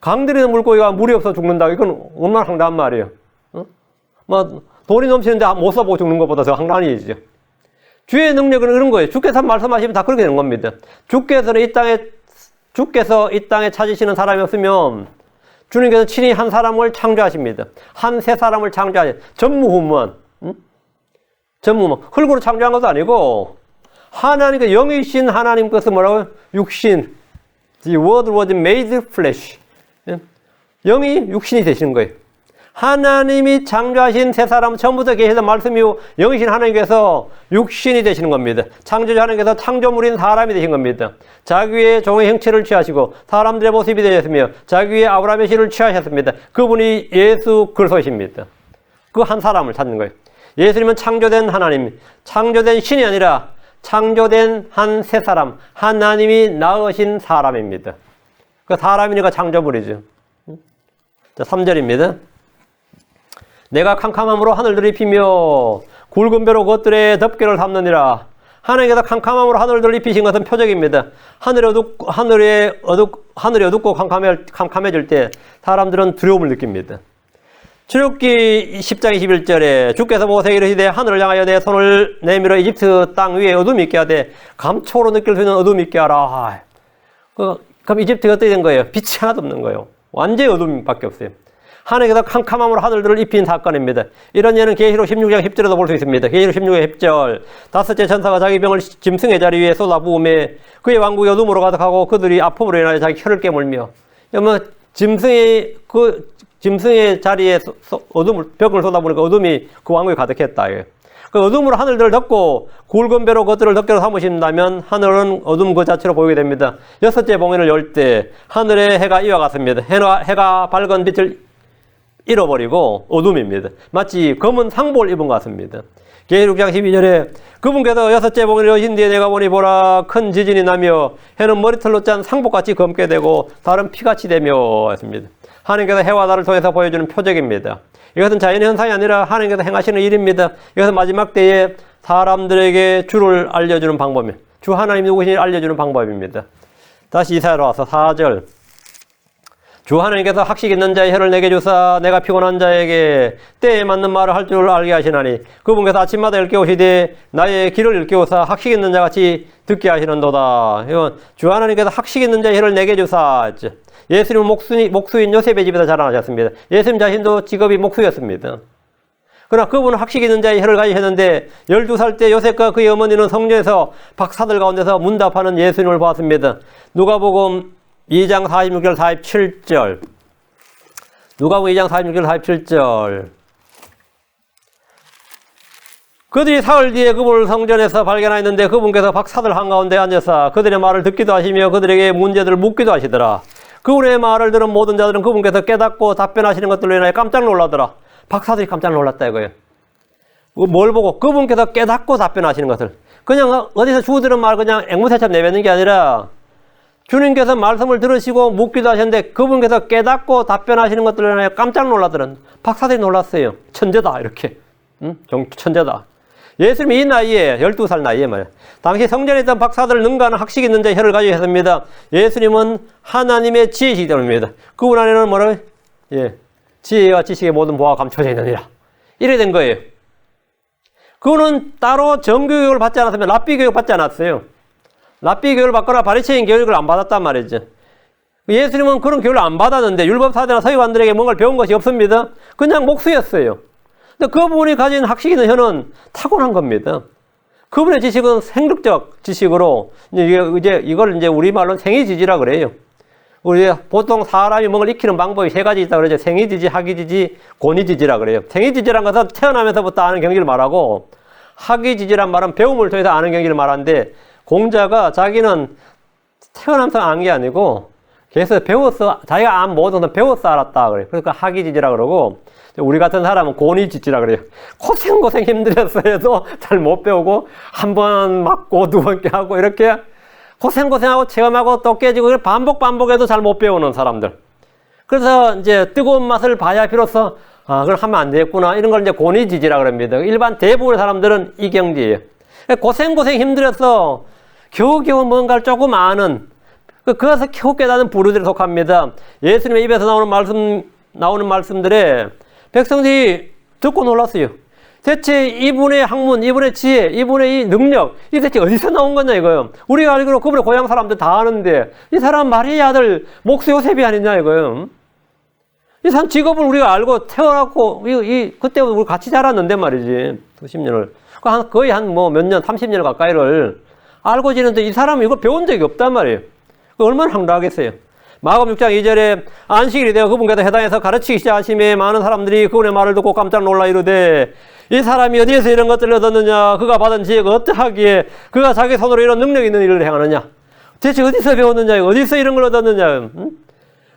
Speaker 1: 강들의 물고기가 물이 없어 죽는다. 이건 얼마나 황당한 말이에요. 돈이 넘치는데 못 써보고 죽는 것보다 더 황당한 일이죠. 주의 능력은 이런 거예요. 주께서 말씀하시면 다 그렇게 되는 겁니다. 주께서 이 땅에 찾으시는 사람이 없으면 주님께서 친히 한 사람을 창조하십니다. 한 세 사람을 창조하십니다. 전무후무한. 전무후무한. 흙으로 창조한 것도 아니고 하나님께 영이신 하나님 것은 뭐라고요? 육신. The word was made flesh. 영이 육신이 되시는 거예요. 하나님이 창조하신 세 사람 처음부터 계시던 말씀이 영이신 하나님께서 육신이 되시는 겁니다. 창조주 하나님께서 창조물인 사람이 되신 겁니다. 자기 위에 종의 형체를 취하시고 사람들의 모습이 되셨으며 자기 위에 아브라함의 씨를 취하셨습니다. 그분이 예수 그리스도십니다. 그 한 사람을 찾는 거예요. 예수님은 창조된 하나님, 창조된 신이 아니라 창조된 한 세 사람, 하나님이 낳으신 사람입니다. 그 사람이니까 창조물이죠. 자, 3절입니다. 내가 캄캄함으로 하늘들을 입히며 굵은 배로 그것들의 덮개를 삼느니라. 하나님께서 캄캄함으로 하늘들을 입히신 것은 표적입니다. 하늘이 어둡고 캄캄해질 때 사람들은 두려움을 느낍니다. 출애굽기 10장 21절에 주께서 모세에게 이르시되 하늘을 향하여 내 손을 내밀어 이집트 땅 위에 어둠이 있게 하되 감초로 느낄 수 있는 어둠이 있게 하라. 그럼 이집트가 어떻게 된 거예요? 빛이 하나도 없는 거예요. 완전히 어둠밖에 없어요. 하나님께서 캄캄함으로 하늘들을 입힌 사건입니다. 이런 예는 계시록 16장 10절에도 볼 수 있습니다. 계시록 16장 10절 다섯째 천사가 자기 병을 짐승의 자리 위에 쏟아부으며 그의 왕국이 어둠으로 가득하고 그들이 아픔으로 인하여 자기 혀를 깨물며. 짐승의 자리에 벽을 쏟아부으니까 어둠이 그 왕국에 가득했다. 그 어둠으로 하늘들을 덮고 굵은 배로 그것들을 덮개로 삼으신다면 하늘은 어둠 그 자체로 보이게 됩니다. 여섯째 봉인을 열 때 하늘의 해가 이와 같습니다. 해가 밝은 빛을 잃어버리고 어둠입니다. 마치 검은 상복을 입은 것 같습니다. 계시록 6장 12절에 그분께서 여섯째 봉인을 여신 뒤에 내가 보니 보라 큰 지진이 나며 해는 머리털로 짠 상복같이 검게 되고 달은 피같이 되며 했습니다. 하나님께서 해와 달을 통해서 보여주는 표적입니다. 이것은 자연의 현상이 아니라 하나님께서 행하시는 일입니다. 이것은 마지막 때에 사람들에게 주를 알려주는 방법입니다. 주 하나님 누구신지 알려주는 방법입니다. 다시 이사야로 와서 4절 주 하나님께서 학식 있는 자의 혀를 내게 주사 내가 피곤한 자에게 때에 맞는 말을 할 줄 알게 하시나니 그분께서 아침마다 일깨우시되 나의 길을 일깨우사 학식 있는 자같이 듣게 하시는도다. 이건 주 하나님께서 학식 있는 자의 혀를 내게 주사 했죠. 예수님은 목수인 요셉의 집에서 자라나셨습니다. 예수님 자신도 직업이 목수였습니다. 그러나 그분은 학식 있는 자의 혀를 가지셨는데 12살 때 요셉과 그의 어머니는 성전에서 박사들 가운데서 문답하는 예수님을 보았습니다. 누가복음 2장 46절 47절 누가복음 2장 46절 47절 그들이 사흘 뒤에 그분을 성전에서 발견하였는데 그분께서 박사들 한가운데 앉아서 그들의 말을 듣기도 하시며 그들에게 문제들을 묻기도 하시더라. 그분의 말을 들은 모든 자들은 그분께서 깨닫고 답변하시는 것들로 인하여 깜짝 놀라더라. 박사들이 깜짝 놀랐다 이거예요. 뭘 보고? 그분께서 깨닫고 답변하시는 것을. 그냥 어디서 주워 들은 말 그냥 앵무새처럼 내뱉는 게 아니라 주님께서 말씀을 들으시고 묻기도 하셨는데 그분께서 깨닫고 답변하시는 것들로 인하여 깜짝 놀라더라. 박사들이 놀랐어요. 천재다 이렇게. 천재다. 예수님이 이 나이에 12살 나이에 말이야. 당시 성전에 있던 박사들 능가하는 학식 있는 자의 혀를 가지고 있습니다. 예수님은 하나님의 지혜이시기 때문입니다. 그분 안에는 뭐라고요? 지혜와 지식의 모든 보화가 감춰져 있느니라. 이래 된 거예요. 그분은 따로 정교육을 받지 않았으면 랍비 교육 받지 않았어요. 랍비 교육을 받거나 바리새인 교육을 안 받았단 말이죠. 예수님은 그런 교육을 안 받았는데 율법사들이나 서기관들에게 뭔가를 배운 것이 없습니다. 그냥 목수였어요. 근데 그분이 가진 학식 있는 혀는 타고난 겁니다. 그분의 지식은 생득적 지식으로 이걸 이제 우리말로 생이지지라 그래요. 우리 보통 사람이 뭔가를 익히는 방법이 세 가지 있다고 그러죠. 생이지지, 학이지지, 고니지지라 그래요. 생이지지란 것은 태어나면서부터 아는 경지를 말하고 학이지지란 말은 배움을 통해서 아는 경지를 말하는데 공자가 자기는 태어나면서 안 게 아니고 계속 배웠어. 자기가 안 모든 건 배워서 알았다 그래요. 그러니까 학이지지라 그러고 우리 같은 사람은 고니지지라 그래요. 고생 힘들었어 해도 잘 못 배우고 한 번 맞고 두 번 깨하고 이렇게 고생하고 체험하고 또 깨지고 반복해도 잘 못 배우는 사람들. 그래서 이제 뜨거운 맛을 봐야 비로소 그걸 하면 안 되겠구나 이런 걸 이제 고니지지라 그럽니다. 일반 대부분의 사람들은 이 경지예요. 고생 힘들어서 겨우겨우 뭔가를 조금 아는 그것을 겨우 깨닫는 부류들에 속합니다. 예수님의 입에서 나오는 말씀들에 백성들이 듣고 놀랐어요. 대체 이분의 학문, 이분의 지혜, 이분의 이 능력, 이 대체 어디서 나온 거냐 이거요. 우리가 알기로 그분의 고향 사람들 다 아는데 이 사람 마리아의 아들 목수 요셉이 아니냐 이거요. 이 사람 직업을 우리가 알고 태어났고 그때부터 우리 같이 자랐는데 말이지. 수십 년을 거의 한 몇 년, 30년 가까이를 알고 지는데 이 사람은 이걸 배운 적이 없단 말이에요. 얼마나 황당하겠어요. 마가복음 6장 2절에 안식일이 되어 그분께서 회당에서 가르치기 시작하심에 많은 사람들이 그분의 말을 듣고 깜짝 놀라 이르되 이 사람이 어디에서 이런 것들을 얻었느냐? 그가 받은 지혜가 어떠하기에 그가 자기 손으로 이런 능력 있는 일을 행하느냐? 대체 어디서 배웠느냐? 어디서 이런 걸 얻었느냐?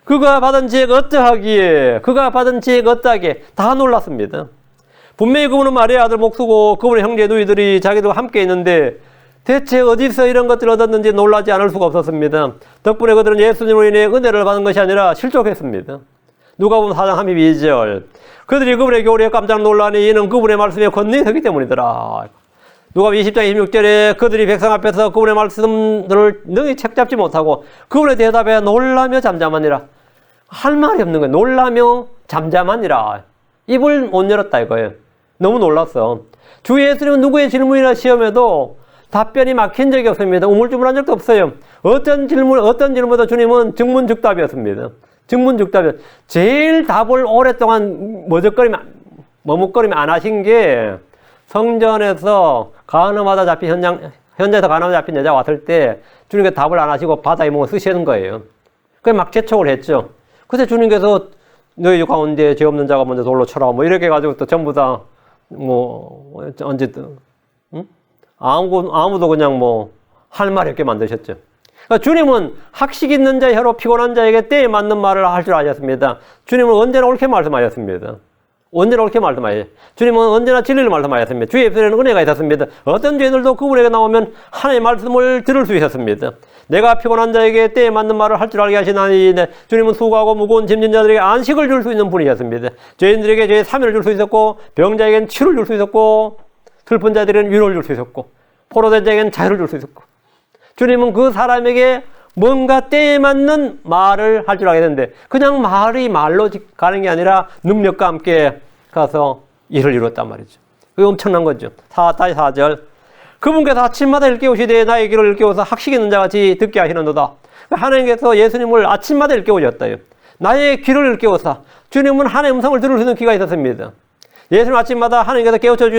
Speaker 1: 그가 받은 지혜가 어떠하기에 그가 받은 지혜가 어떠하기에 다 놀랐습니다. 분명히 그분은 마리아 아들 목수고 그분의 형제 누이들이 자기들과 함께 있는데 대체 어디서 이런 것들을 얻었는지 놀라지 않을 수가 없었습니다. 덕분에 그들은 예수님으로 인해 은혜를 받은 것이 아니라 실족했습니다. 누가복음 4장 32절 그들이 그분의 교리에 깜짝 놀라니 이는 그분의 말씀에 권능이 서기 때문이더라. 누가복음 20장 26절에 그들이 백성 앞에서 그분의 말씀들을 능히 책잡지 못하고 그분의 대답에 놀라며 잠잠하니라. 할 말이 없는 거예요. 놀라며 잠잠하니라. 입을 못 열었다 이거예요. 너무 놀랐어. 주 예수님은 누구의 질문이나 시험에도 답변이 막힌 적이 없습니다. 우물쭈물한 적도 없어요. 어떤 질문보다 주님은 즉문즉답이었습니다. 즉문즉답이었. 제일 답을 오랫동안 머뭇거리며 안 하신 게 성전에서 간음하다 잡힌 현장에서 간음하다 잡힌 여자가 왔을 때 주님께서 답을 안 하시고 바다에 몸을 쓰시는 거예요. 그래 막 재촉을 했죠. 그때 주님께서 너희 가운데 죄 없는 자가 먼저 돌로 쳐라 뭐 이렇게 해가지고 또 전부 다 뭐 언제든 아무도 그냥 뭐 할 말이 없게 만드셨죠. 그러니까 주님은 학식 있는 자의 혀로 피곤한 자에게 때에 맞는 말을 할 줄 아셨습니다. 주님은 언제나 옳게 말씀하셨습니다. 언제나 옳게 말씀하셨습니다. 주님은 언제나 진리를 말씀하셨습니다. 주의 입술에는 은혜가 있었습니다. 어떤 죄인들도 그분에게 나오면 하나님의 말씀을 들을 수 있었습니다. 내가 피곤한 자에게 때에 맞는 말을 할 줄 알게 하시나니 주님은 수고하고 무거운 짐진 자들에게 안식을 줄 수 있는 분이셨습니다. 죄인들에게 죄의 사면을 줄 수 있었고 병자에게는 치료를 줄 수 있었고 슬픈 자들에게는 위로를 줄 수 있었고 포로된 자에게는 자유를 줄 수 있었고 주님은 그 사람에게 뭔가 때에 맞는 말을 할 줄 알게 되는데 그냥 말로 가는 게 아니라 능력과 함께 가서 일을 이뤘단 말이죠. 그게 엄청난 거죠. 다시 4절 그분께서 아침마다 일깨우시되 나의 귀를 일깨워서 학식 있는 자같이 듣게 하시는도다. 하나님께서 예수님을 아침마다 일깨우셨다요. 나의 귀를 일깨워서 주님은 하나님의 음성을 들을 수 있는 귀가 있었습니다. 예수님 아침마다 하나님께서 깨우쳐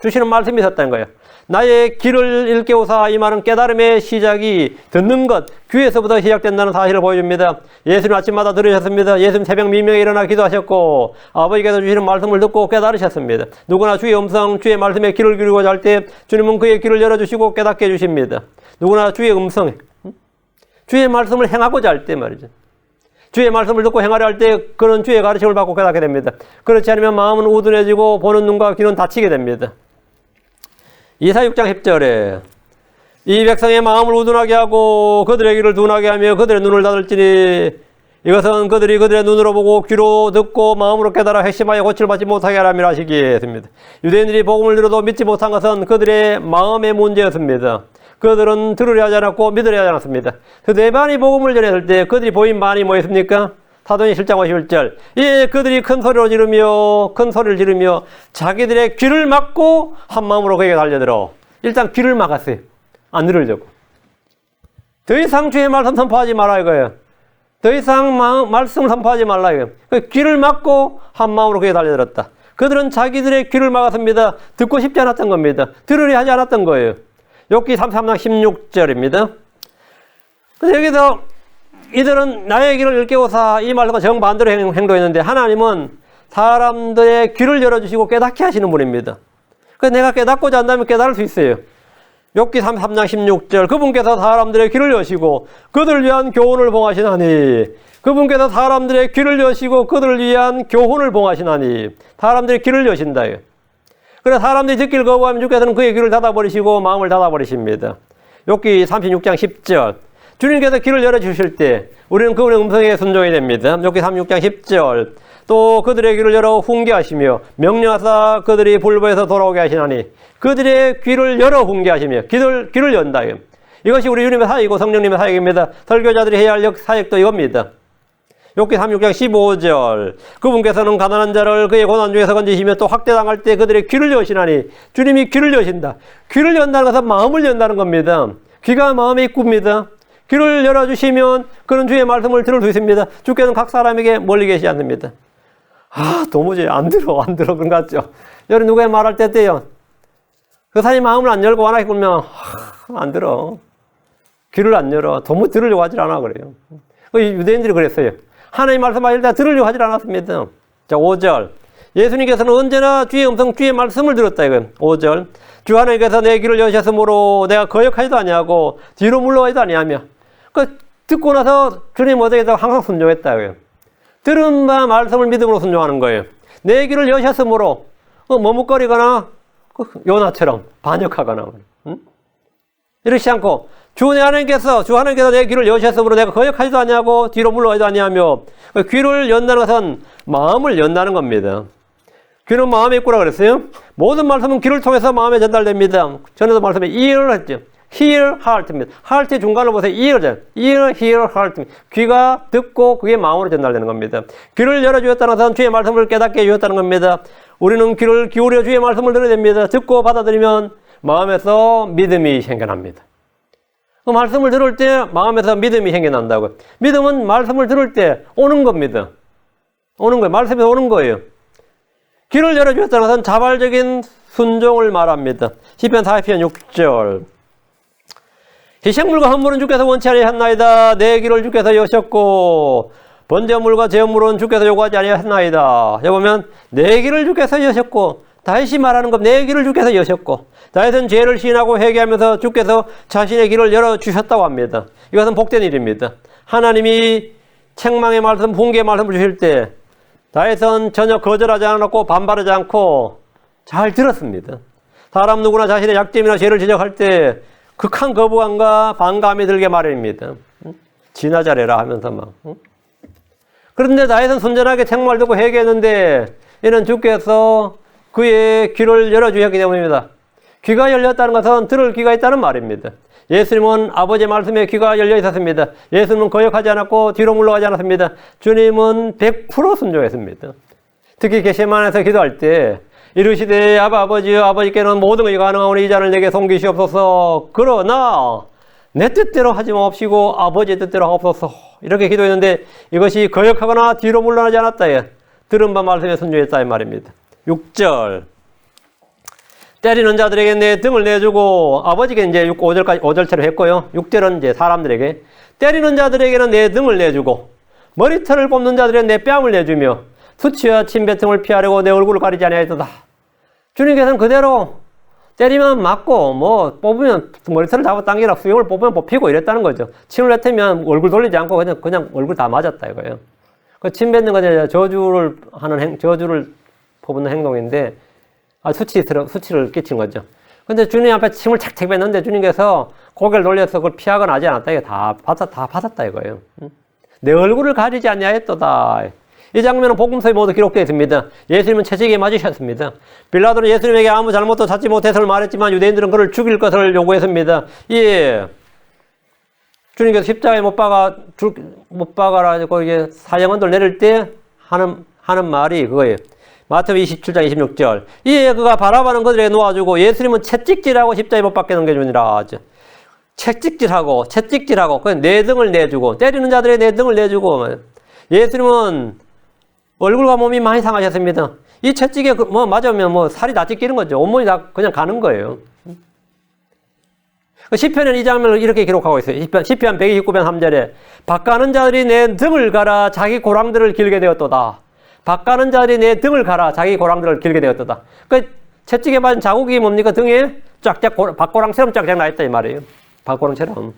Speaker 1: 주시는 말씀이 있었다는 거예요. 나의 귀를 일깨우사 이 말은 깨달음의 시작이 듣는 것, 귀에서부터 시작된다는 사실을 보여줍니다. 예수님 아침마다 들으셨습니다. 예수님 새벽 미명에 일어나 기도하셨고 아버지께서 주시는 말씀을 듣고 깨달으셨습니다. 누구나 주의 음성, 주의 말씀에 귀를 기울이고자 할 때 주님은 그의 귀를 열어주시고 깨닫게 해주십니다. 누구나 주의 음성에 주의 말씀을 행하고자 할 때 말이죠. 주의 말씀을 듣고 행하려 할 때 그런 주의 가르침을 받고 깨닫게 됩니다. 그렇지 않으면 마음은 우둔해지고 보는 눈과 귀는 닫히게 됩니다. 이사야 6장 10절에 이 백성의 마음을 우둔하게 하고 그들의 귀를 둔하게 하며 그들의 눈을 닫을지니 이것은 그들이 그들의 눈으로 보고 귀로 듣고 마음으로 깨달아 핵심하여 고침을 받지 못하게 하람이라 하시기에 했습니다. 유대인들이 복음을 들어도 믿지 못한 것은 그들의 마음의 문제였습니다. 그들은 들으려 하지 않았고 믿으려 하지 않았습니다. 그 대반이 복음을 전했을 때 그들이 보인 반이 뭐였습니까? 사도행전 7장 51절 예, 그들이 큰 소리를 지르며 자기들의 귀를 막고 한 마음으로 그에게 달려들어 일단 귀를 막았어요. 안 들으려고. 더 이상 주의 말씀 선포하지 말라 이거예요. 더 이상 말씀을 선포하지 말라 이거예요. 귀를 막고 한 마음으로 그에게 달려들었다. 그들은 자기들의 귀를 막았습니다. 듣고 싶지 않았던 겁니다. 들으려 하지 않았던 거예요. 욥기 33장 16절입니다. 그래서 여기서 이들은 나의 귀를 일깨워사 이 말과 정반대로 행동했는데 하나님은 사람들의 귀를 열어주시고 깨닫게 하시는 분입니다. 그래서 내가 깨닫고자 한다면 깨달을 수 있어요. 욥기 33장 16절 그분께서 사람들의 귀를 여시고 그들을 위한 교훈을 봉하시나니 그분께서 사람들의 귀를 여시고 그들을 위한 교훈을 봉하시나니 사람들의 귀를 여신다. 그래서 사람들이 듣기를 거부하면 주께서는 그의 귀를 닫아버리시고 마음을 닫아버리십니다. 욥기 36장 10절 주님께서 귀를 열어주실 때 우리는 그분의 음성에 순종해야 됩니다. 욥기 36장 10절 또 그들의 귀를 열어 훈계하시며 명령하사 그들이 불법에서 돌아오게 하시나니 그들의 귀를 열어 훈계하시며 귀를 연다. 이것이 우리 주님의 사역이고 성령님의 사역입니다. 설교자들이 해야 할 사역도 이겁니다. 욥기 36장 15절 그분께서는 가난한 자를 그의 고난 중에서 건지시며 또 학대당할 때 그들의 귀를 여시나니 주님이 귀를 여신다. 귀를 연다는 것은 마음을 연다는 겁니다. 귀가 마음의 입구입니다. 귀를 열어주시면 그런 주의 말씀을 들을 수 있습니다. 주께서는 각 사람에게 멀리 계시지 않습니다. 도무지 안 들어 그런 것 같죠. 여러분 누가 말할 때 때요. 그 사람이 마음을 안 열고 완하게 굴면 안 들어. 귀를 안 열어. 도무지 들으려고 하질 않아 그래요. 유대인들이 그랬어요. 하나님 말씀하실 때 들으려고 하질 않았습니다. 자, 5절. 예수님께서는 언제나 주의 음성, 주의 말씀을 들었다 이거예요. 5절. 주 하나님께서 내 귀를 여셨으므로 내가 거역하지도 아니하고 뒤로 물러가지도 아니하며. 듣고 나서 주님 어떻게 해서 항상 순종했다 이거예요. 들은 바 말씀을 믿음으로 순종하는 거예요. 내 귀를 여셨으므로 머뭇거리거나 요나처럼 반역하거나 이렇지 않고 주 하나님께서 내 귀를 여셨으므로 내가 거역하지도 아니하고 뒤로 물러가지도 아니하며. 귀를 연다는 것은 마음을 연다는 겁니다. 귀는 마음에 있구나 그랬어요. 모든 말씀은 귀를 통해서 마음에 전달됩니다. 전에도 말씀에 ear를 했죠. hear, heart입니다. heart의 중간을 보세요. ear죠. ear, hear, heart. 귀가 듣고 그게 마음으로 전달되는 겁니다. 귀를 열어주었다는 것은 주의 말씀을 깨닫게 해주었다는 겁니다. 우리는 귀를 기울여 주의 말씀을 들어야 됩니다. 듣고 받아들이면 마음에서 믿음이 생겨납니다. 그 말씀을 들을 때 마음에서 믿음이 생겨난다고요. 믿음은 말씀을 들을 때 오는 겁니다. 오는 거예요. 말씀에서 오는 거예요. 귀를 열어주었다는 것은 자발적인 순종을 말합니다. 시편 40편 6절. 희생물과 헌물은 주께서 원치 아니하셨나이다. 내 귀를 주께서 여셨고 번제물과 제물은 주께서 요구하지 아니하셨나이다. 여기 보면 내 귀를 주께서 여셨고, 다윗이 말하는 것, 내 귀를 주께서 여셨고, 다윗은 죄를 시인하고 회개하면서 주께서 자신의 귀를 열어주셨다고 합니다. 이것은 복된 일입니다. 하나님이 책망의 말씀, 훈계의 말씀을 주실 때 다윗은 전혀 거절하지 않았고 반발하지 않고 잘 들었습니다. 사람 누구나 자신의 약점이나 죄를 지적할 때 극한 거부감과 반감이 들게 마련입니다. 지나자래라 하면서 막. 그런데 다윗은 순전하게 책망을 듣고 회개했는데 이는 주께서 그의 귀를 열어주셨기 때문입니다. 귀가 열렸다는 것은 들을 귀가 있다는 말입니다. 예수님은 아버지의 말씀에 귀가 열려 있었습니다. 예수님은 거역하지 않았고 뒤로 물러가지 않았습니다. 주님은 100% 순종했습니다. 특히 겟세마네에서 기도할 때 이르시되 아버지여 아버지께는 모든 것이 가능하오니 이 잔을 내게 섬기시옵소서. 그러나 내 뜻대로 하지 마옵시고 아버지의 뜻대로 하옵소서. 이렇게 기도했는데 이것이 거역하거나 뒤로 물러나지 않았다. 들은 바 말씀에 순종했다 이 말입니다. 6절. 때리는 자들에게 내 등을 내주고, 아버지께 이제 5절처럼 했고요. 6절은 이제 사람들에게. 때리는 자들에게는 내 등을 내주고, 머리털을 뽑는 자들에게 내 뺨을 내주며, 수치와 침뱉음을 피하려고 내 얼굴을 가리지 아니하였도다. 주님께서는 그대로 때리면 맞고, 뭐, 뽑으면 머리털을 잡아 당기라, 수염을 뽑으면 뽑히고 이랬다는 거죠. 침을 뱉으면 얼굴 돌리지 않고 그냥 얼굴 다 맞았다 이거예요. 그 침 뱉는 건 저주를 퍼붓는 행동인데, 수치를 끼친 거죠. 근데 주님 앞에 침을 착착 뱉는데 주님께서 고개를 돌려서 그걸 피하거나 하지 않았다. 이게 다 받았다 이거예요. 내 얼굴을 가리지 아니하였도다. 이 장면은 복음서에 모두 기록되어 있습니다. 예수님은 채찍에 맞으셨습니다. 빌라도는 예수님에게 아무 잘못도 찾지 못해서 말했지만 유대인들은 그를 죽일 것을 요구했습니다. 예. 주님께서 십자가에 못 박아가지고 이게 사형언도를 내릴 때 하는 말이 그거예요. 마태복음 27장 26절. 이에 그가 바라바는 그들에게 놓아주고 예수님은 채찍질하고 십자가에 못 박게 넘겨주니라 하죠. 채찍질하고 내 등을 내주고 때리는 자들에게 내 등을 내주고. 예수님은 얼굴과 몸이 많이 상하셨습니다. 이 채찍에 맞으면 살이 다 찢기는 거죠. 온몸이 다 그냥 가는 거예요. 시편은 이 장면을 이렇게 기록하고 있어요. 시편 129편 3절에 박가는 자들이 내 등을 갈아 자기 고랑들을 길게 되었도다. 박가는 자들이 내 등을 갈아 자기 고랑들을 길게 되었도다. 그 채찍에 맞은 자국이 뭡니까? 등에 쫙쫙 박고랑처럼 쫙쫙 나 있다 이 말이에요. 박고랑처럼.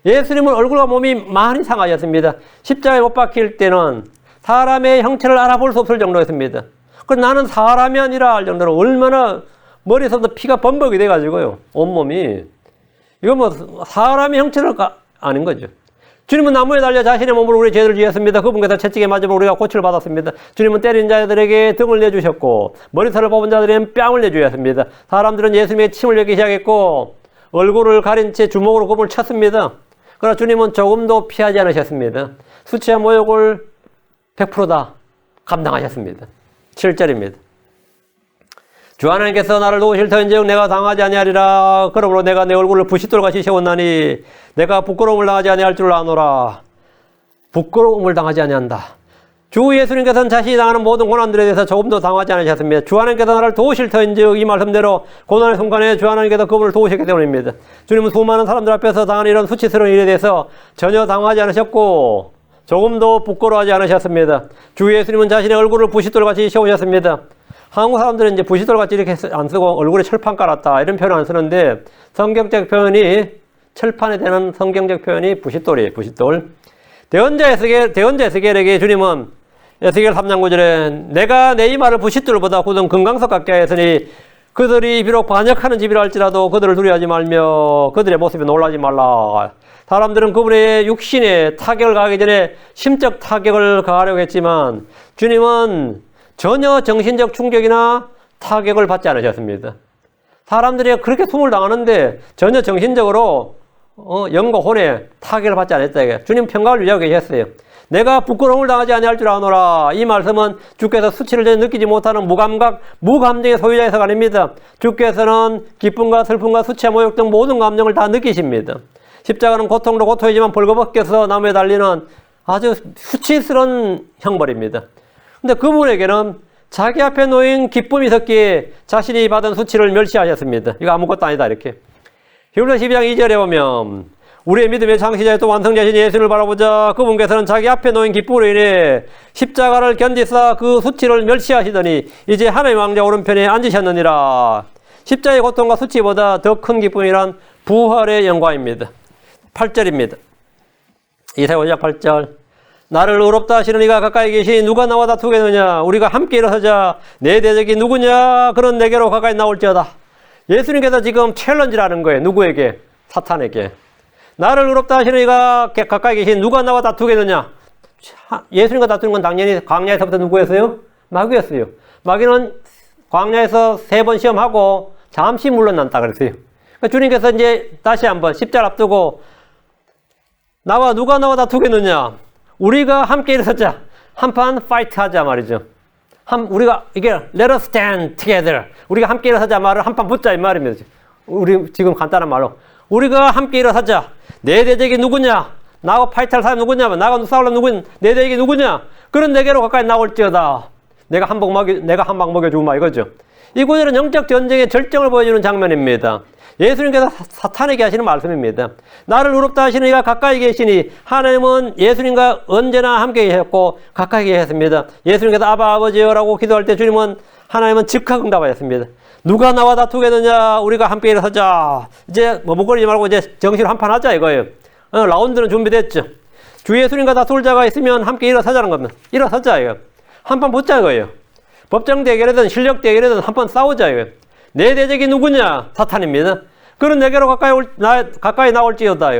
Speaker 1: 예수님은 얼굴과 몸이 많이 상하셨습니다. 십자가에 못 박힐 때는 사람의 형체를 알아볼 수 없을 정도였습니다. 그래서 나는 사람이 아니라 할 정도로 얼마나 머리에서부터 피가 범벅이 돼가지고요. 온몸이. 이거 사람의 형체를 아닌 거죠. 주님은 나무에 달려 자신의 몸으로 우리 죄를 지었습니다. 그분께서 채찍에 맞으면 우리가 고침을 받았습니다. 주님은 때린 자들에게 등을 내주셨고 머리털을 뽑은 자들에게는 뺨을 내주셨습니다. 사람들은 예수님의 침을 뱉기 시작했고 얼굴을 가린 채 주먹으로 그분을 쳤습니다. 그러나 주님은 조금도 피하지 않으셨습니다. 수치와 모욕을 100% 감당하셨습니다. 7절입니다. 주 하나님께서 나를 도우실 터인즉 내가 당하지 아니하리라. 그러므로 내가 내 얼굴을 부싯돌같이 세웠나니 내가 부끄러움을 당하지 아니할 줄 아노라. 부끄러움을 당하지 아니한다. 주 예수님께서는 자신이 당하는 모든 고난들에 대해서 조금도 당하지 않으셨습니다. 주 하나님께서 나를 도우실 터인즉 이 말씀대로 고난의 순간에 주 하나님께서 그분을 도우셨기 때문입니다. 주님은 수많은 사람들 앞에서 당하는 이런 수치스러운 일에 대해서 전혀 당하지 않으셨고 조금도 부끄러워하지 않으셨습니다. 주 예수님은 자신의 얼굴을 부싯돌같이 씌우셨습니다. 한국 사람들은 이제 부싯돌같이 이렇게 안 쓰고 얼굴에 철판 깔았다 이런 표현 안 쓰는데 성경적 표현이 철판에 대한 성경적 표현이 부싯돌이에요. 부싯돌. 대언자 에스겔에게 주님은 에스겔 3장 9절에 내가 내 이마를 부싯돌보다 굳은 금강석 같게 하였으니 그들이 비록 반역하는 집이라 할지라도 그들을 두려워하지 말며 그들의 모습에 놀라지 말라. 사람들은 그분의 육신에 타격을 가하기 전에 심적 타격을 가하려고 했지만 주님은 전혀 정신적 충격이나 타격을 받지 않으셨습니다. 사람들이 그렇게 숨을 당하는데 전혀 정신적으로 영과 혼에 타격을 받지 않았다. 주님 평강을 유지하고 계셨어요. 내가 부끄러움을 당하지 아니할 줄 아노라. 이 말씀은 주께서 수치를 전혀 느끼지 못하는 무감각, 무감정의 소유자에서가 아닙니다. 주께서는 기쁨과 슬픔과 수치와 모욕 등 모든 감정을 다 느끼십니다. 십자가는 고통도 고통이지만 벌거벗겨서 나무에 달리는 아주 수치스러운 형벌입니다. 근데 그분에게는 자기 앞에 놓인 기쁨이 있었기에 자신이 받은 수치를 멸시하셨습니다. 이거 아무것도 아니다 이렇게. 히브리서 12장 2절에 보면 우리의 믿음의 창시자의 또 완성자신 예수를 바라보자 그분께서는 자기 앞에 놓인 기쁨으로 인해 십자가를 견디사 그 수치를 멸시하시더니 이제 하나님의 왕자 오른편에 앉으셨느니라. 십자가의 고통과 수치보다 더 큰 기쁨이란 부활의 영광입니다. 8절입니다. 이사야 5장 8절 나를 의롭다 하시는 이가 가까이 계시니 누가 나와 다투겠느냐. 우리가 함께 일어서자. 내 대적이 누구냐. 그런 내게로 가까이 나올지어다. 예수님께서 지금 챌린지를 하는 거예요. 누구에게? 사탄에게. 나를 의롭다 하시는 이가 가까이 계신 누가 나와 다투겠느냐. 예수님과 다투는 건 당연히 광야에서부터 누구였어요? 마귀였어요. 마귀는 광야에서 3번 시험하고 잠시 물러난다 그랬어요. 그러니까 주님께서 이제 다시 한번 십자를 앞두고 누가 나와 다투겠느냐. 우리가 함께 일어서자. 한판 파이트 하자 말이죠. 우리가 이게 let us stand together. 우리가 함께 일어서자 말을 한판 붙자 이 말입니다. 우리 지금 간단한 말로 우리가 함께 일어서자. 내 대적이 누구냐? 나하고 파이트할 사람이 누구냐? 나하고 싸우려면 누구냐? 내 대적이 누구냐? 그런 내게로 가까이 나올지어다. 내가 한 방 먹여주마 이거죠. 이 구절은 영적 전쟁의 절정을 보여주는 장면입니다. 예수님께서 사탄에게 하시는 말씀입니다. 나를 의롭다 하시는 이가 가까이 계시니 하나님은 예수님과 언제나 함께 계셨고 가까이 계셨습니다. 예수님께서 아바 아버지여라고 기도할 때 주님은 하나님은 즉각 응답하셨습니다. 누가 나와 다투겠느냐. 우리가 함께 일어서자. 이제 머뭇거리지 말고 이제 정신으로 한판 하자 이거예요. 라운드는 준비됐죠. 주 예수님과 다툴 자가 있으면 함께 일어서자는 겁니다. 일어서자 이거. 한판 붙자 이거예요. 법정 대결이든 실력 대결이든 한판 싸우자 이거예요. 내 대적이 누구냐? 사탄입니다. 그런 내게로 가까이 나올지어다.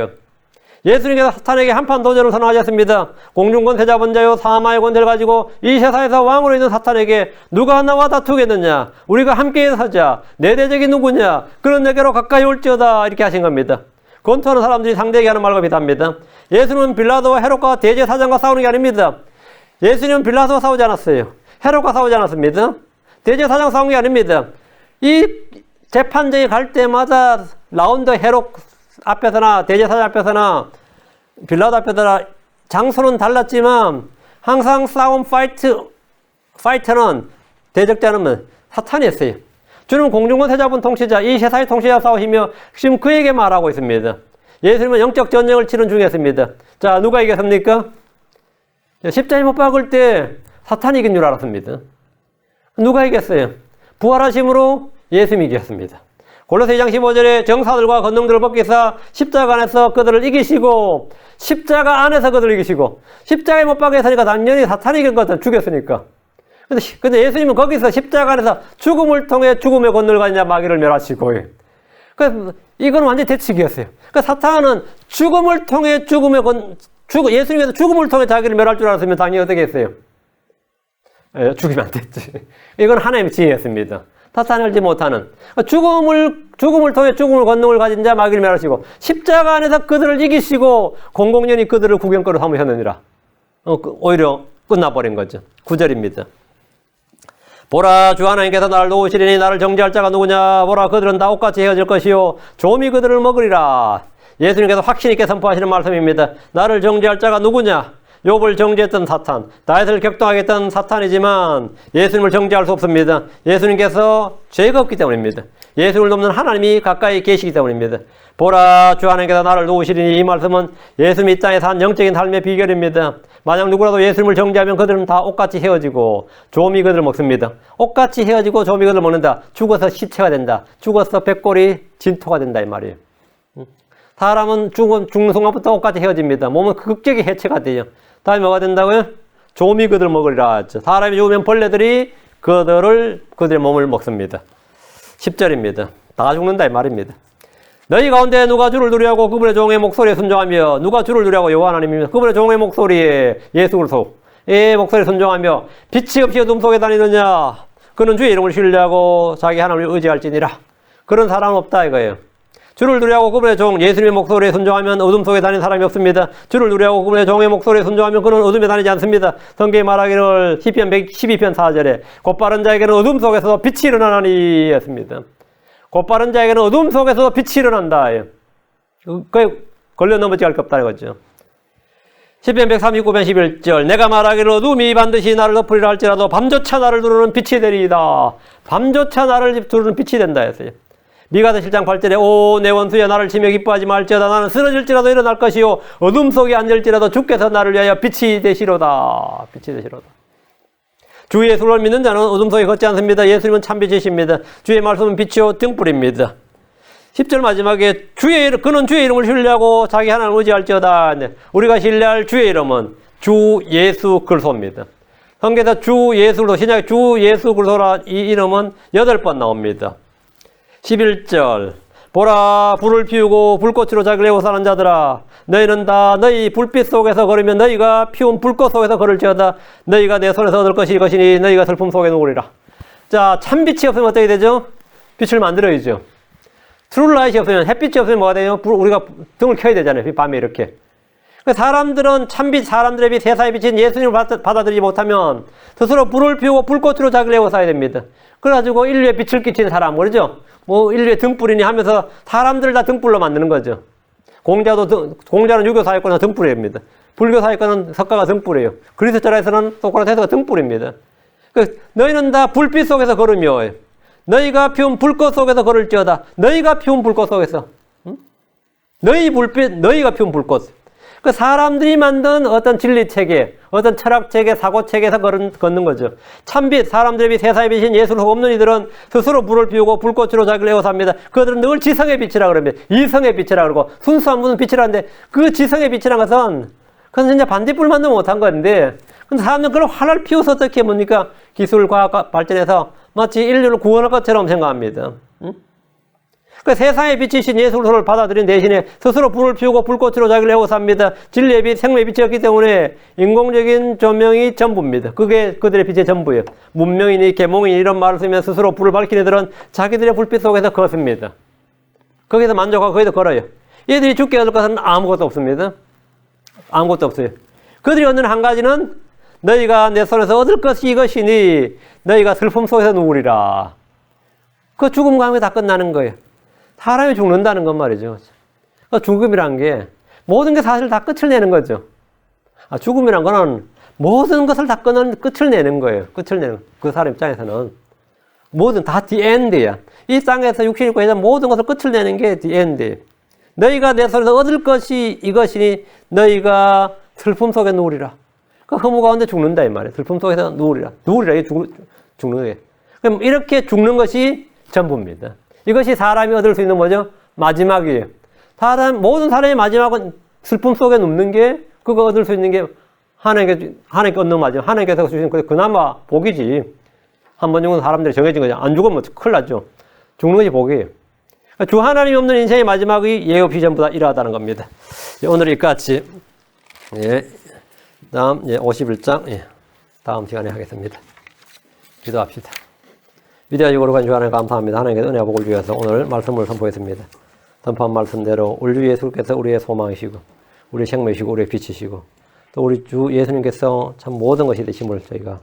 Speaker 1: 예수님께서 사탄에게 한판 도전을 선언하셨습니다. 공중권세 잡은 자요 사마의 권세를 가지고 이 세상에서 왕으로 있는 사탄에게 누가 나와 다투겠느냐? 우리가 함께 서자. 내 대적이 누구냐? 그런 내게로 가까이 올지어다. 이렇게 하신 겁니다. 권투하는 사람들이 상대에게 하는 말과 비슷합니다. 예수님은 빌라도와 헤롯과 대제사장과 싸우는 게 아닙니다. 예수님은 빌라도와 싸우지 않았어요. 헤롯과 싸우지 않았습니다. 대제사장 싸운 게 아닙니다. 이 재판정에 갈 때마다 라운드 헤롯 앞에서나 대제사장 앞에서나 빌라도 앞에서나 장소는 달랐지만 항상 싸움 파이터는 대적자는 사탄이었어요. 주님은 공중권세 잡은 통치자, 이 세상의 통치자 싸우시며 지금 그에게 말하고 있습니다. 예수님은 영적 전쟁을 치른 중이었습니다. 자, 누가 이겼습니까? 십자가에 못 박을 때 사탄이 이긴 줄 알았습니다. 누가 이겼어요? 부활하심으로 예수님이 이겼습니다. 골로새 2장 15절에 정사들과 권능들을 벗기사 십자가 안에서 그들을 이기시고 십자가 안에서 그들을 이기시고 십자가에 못 박였으니까 당연히 사탄이 이긴 것은 죽였으니까. 근데 예수님은 거기서 십자가 안에서 죽음을 통해 죽음의 권능을 가진 자 마귀를 멸하시고 그래서 이건 완전히 대치기였어요. 그러니까 사탄은 죽음을 통해 예수님께서 죽음을 통해 자기를 멸할 줄 알았으면 당연히 어떻게 했어요? 죽이면 안 됐지. 이건 하나님의 지혜였습니다. 사탄이 알지 못하는 죽음을 통해 죽음을 권능을 가진 자 마귀를 멸하시고 십자가 안에서 그들을 이기시고 공공연히 그들을 구경거로 삼으셨느니라. 오히려 끝나버린 거죠. 9절입니다. 보라 주 하나님께서 나를 도우시리니 나를 정죄할 자가 누구냐. 보라 그들은 다 옷같이 헤어질 것이요 좀이 그들을 먹으리라. 예수님께서 확신 있게 선포하시는 말씀입니다. 나를 정죄할 자가 누구냐. 욥을 정죄했던 사탄, 다윗을 격동하게 했던 사탄이지만 예수님을 정죄할 수 없습니다. 예수님께서 죄가 없기 때문입니다. 예수를 돕는 하나님이 가까이 계시기 때문입니다. 보라, 주 하나님께서 나를 도우시리니, 이 말씀은 예수님이 이 땅에 산 영적인 삶의 비결입니다. 만약 누구라도 예수님을 정죄하면 그들은 다 옷같이 헤어지고 조미 그들을 먹습니다. 옷같이 헤어지고 조미 그들을 먹는다. 죽어서 시체가 된다. 죽어서 백골이 진토가 된다 이 말이에요. 사람은 죽는 순간부터 옷같이 헤어집니다. 몸은 극적인 해체가 돼요. 다음에 뭐가 된다고요? 조미 그들을 먹으리라 했죠. 사람이 죽으면 벌레들이 그들의 몸을 먹습니다. 10절입니다. 다 죽는다 이 말입니다. 너희 가운데 누가 주를 두려워하고 그분의 종의 목소리에 순종하며, 누가 주를 두려워하고 여호와 하나님입니다. 그분의 종의 목소리에, 예수 그리스도의 목소리에 순종하며 빛이 없이 어둠 속에 다니느냐, 그는 주의 이름을 신뢰하고 자기 하나님을 의지할지니라. 그런 사람은 없다 이거예요. 주를 두려워하고 그분의 종 예수님의 목소리에 순종하면 어둠 속에 다니는 사람이 없습니다. 주를 두려워하고 그분의 종의 목소리에 순종하면 그는 어둠에 다니지 않습니다. 성경이 말하기를 시편 112편 4절에 곧바른 자에게는 어둠 속에서도 빛이 일어나니 했습니다. 곧바른 자에게는 어둠 속에서도 빛이 일어난다. 그게 걸려 넘어지게 할 게 없다는 거죠. 시편 139편 11절 내가 말하기를 어둠이 반드시 나를 덮으리라 할지라도 밤조차 나를 두르는 빛이 되리이다. 밤조차 나를 두르는 빛이 된다 했어요. 미가서 7장 8절에 오 내 원수여 나를 치며 기뻐하지 말지어다. 나는 쓰러질지라도 일어날 것이요 어둠 속에 앉을지라도 주께서 나를 위하여 빛이 되시로다. 빛이 되시로다. 주 예수를 믿는 자는 어둠 속에 걷지 않습니다. 예수님은 참빛이십니다. 주의 말씀은 빛이요 등불입니다. 10절 마지막에 그는 주의 이름을 신뢰하고 자기 하나님을 의지할지어다. 우리가 신뢰할 주의 이름은 주 예수 그리스도입니다. 성경에서 주 예수 그리스도, 신약에 주 예수 그리스도라 이 이름은 8번 나옵니다. 11절 보라 불을 피우고 불꽃으로 자기를 내고 사는 자들아 너희는 다 너희 불빛 속에서 걸으면 너희가 피운 불꽃 속에서 걸을지어다. 너희가 내 손에서 얻을 것이 이것이니 너희가 슬픔 속에 누우리라. 자, 참빛이 없으면 어떻게 되죠? 빛을 만들어야죠. 트룰라이트이 없으면, 햇빛이 없으면 뭐가 돼요? 우리가 등을 켜야 되잖아요. 밤에 이렇게. 사람들은 참빛, 사람들의 빛, 세상의 빛인 예수님을 받아들이지 못하면 스스로 불을 피우고 불꽃으로 자기를 내고 살아야 됩니다. 그래가지고 인류에 빛을 끼치는 사람, 그러죠? 뭐 인류의 등불이니 하면서 사람들을 다 등불로 만드는 거죠. 공자는 유교 사회권은 등불입니다. 불교 사회권은 석가가 등불이에요. 그리스도자에서는 소크라테스가 등불입니다. 너희는 다 불빛 속에서 걸으며 너희가 피운 불꽃 속에서 걸을지어다. 너희가 피운 불꽃 속에서. 너희 불빛, 너희가 피운 불꽃. 그 사람들이 만든 어떤 진리체계, 어떤 철학체계, 사고체계에서 걷는 거죠. 참빛, 사람들의 빛, 세상의 빛인 예수를 없는 이들은 스스로 불을 피우고 불꽃으로 자기를 내어 삽니다. 그들은 늘 지성의 빛이라 그럽니다. 이성의 빛이라 그러고 순수한 분은 빛이라는데 그 지성의 빛이라는 것은 그건 진짜 반딧불만도 못한 건데 근데 사람들은 그걸 활을 피워서 어떻게 뭡니까? 기술, 과학 발전해서 마치 인류를 구원할 것처럼 생각합니다. 그 세상의 빛이신 예수 그리스도를 받아들인 대신에 스스로 불을 피우고 불꽃으로 자기를 내고 삽니다. 진리의 빛, 생명의 빛이었기 때문에 인공적인 조명이 전부입니다. 그게 그들의 빛의 전부예요. 문명이니 계몽이니 이런 말을 쓰면 스스로 불을 밝힌 애들은 자기들의 불빛 속에서 걷습니다. 거기서 만족하고 거기서 걸어요. 얘들이 죽게 얻을 것은 아무것도 없습니다. 아무것도 없어요. 그들이 얻는 한 가지는 너희가 내 손에서 얻을 것이 이것이니 너희가 슬픔 속에서 누우리라. 그 죽음과 함께 다 끝나는 거예요. 사람이 죽는다는 건 말이죠. 죽음이란 게 모든 게 사실 다 끝을 내는 거죠. 죽음이란 거는 모든 것을 다 끝을 내는 거예요. 끝을 내는 그 사람 입장에서는 모든 다 the end야. 이 땅에서 육신이 있고 해서 모든 것을 끝을 내는 게 the end예요. 너희가 내 손에서 얻을 것이 이것이니 너희가 슬픔 속에 누우리라. 그 허무 가운데 죽는다 이 말이에요. 슬픔 속에서 누우리라. 누우리라 이게 죽는 거예요. 그럼 이렇게 죽는 것이 전부입니다. 이것이 사람이 얻을 수 있는 뭐죠? 마지막이에요. 모든 사람의 마지막은 슬픔 속에 눕는 게, 그거 얻을 수 있는 게 하나님께 얻는 마지막, 하나님께서 주시는 그나마 복이지. 한 번 죽은 사람들이 정해진 거죠. 안 죽으면 큰일 났죠. 죽는 것이 복이에요. 주 하나님이 없는 인생의 마지막이 예 없이 전부 다 이러하다는 겁니다. 오늘 이같이, 다음, 51장, 다음 시간에 하겠습니다. 기도합시다. 위대하시고 거룩한 주 하나님 감사합니다. 하나님께 은혜와 복을 주셔서 오늘 말씀을 선포했습니다. 선포한 말씀대로 우리 주 예수께서 우리의 소망이시고 우리의 생명이시고 우리의 빛이시고 또 우리 주 예수님께서 참 모든 것이 되심을 저희가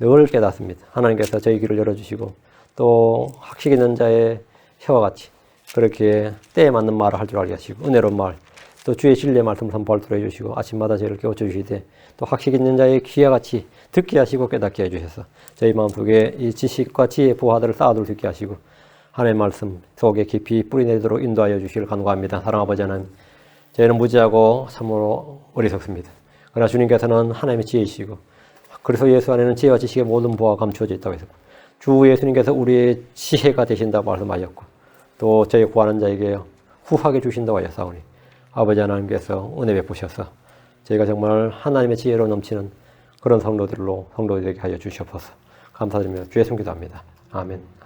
Speaker 1: 늘 깨닫습니다. 하나님께서 저희 귀를 열어주시고 또 학식 있는 자의 혀와 같이 그렇게 때에 맞는 말을 할 줄 알게 하시고 은혜로운 말, 또 주의 진리의 말씀을 선포하도록 해주시고 아침마다 저희를 깨우쳐 주시되 또 학식 있는 자의 귀와 같이 듣게 하시고 깨닫게 해주셔서 저희 마음속에 이 지식과 지혜의 보화들을 쌓아둘 수 있게 하시고 하나님의 말씀 속에 깊이 뿌리내도록 인도하여 주시길 간구합니다. 사랑 아버지 하나님, 저희는 무지하고 참으로 어리석습니다. 그러나 주님께서는 하나님의 지혜이시고 그래서 예수 안에는 지혜와 지식의 모든 보화가 감추어져 있다고 해서 주 예수님께서 우리의 지혜가 되신다고 말씀하셨고 또 저희 구하는 자에게 후하게 주신다고 하셨사오니 아버지 하나님께서 은혜 베푸셔서 저희가 정말 하나님의 지혜로 넘치는 그런 성도들이 되게 하여 주시옵소서. 감사드리며 주의 손 기도합니다. 아멘.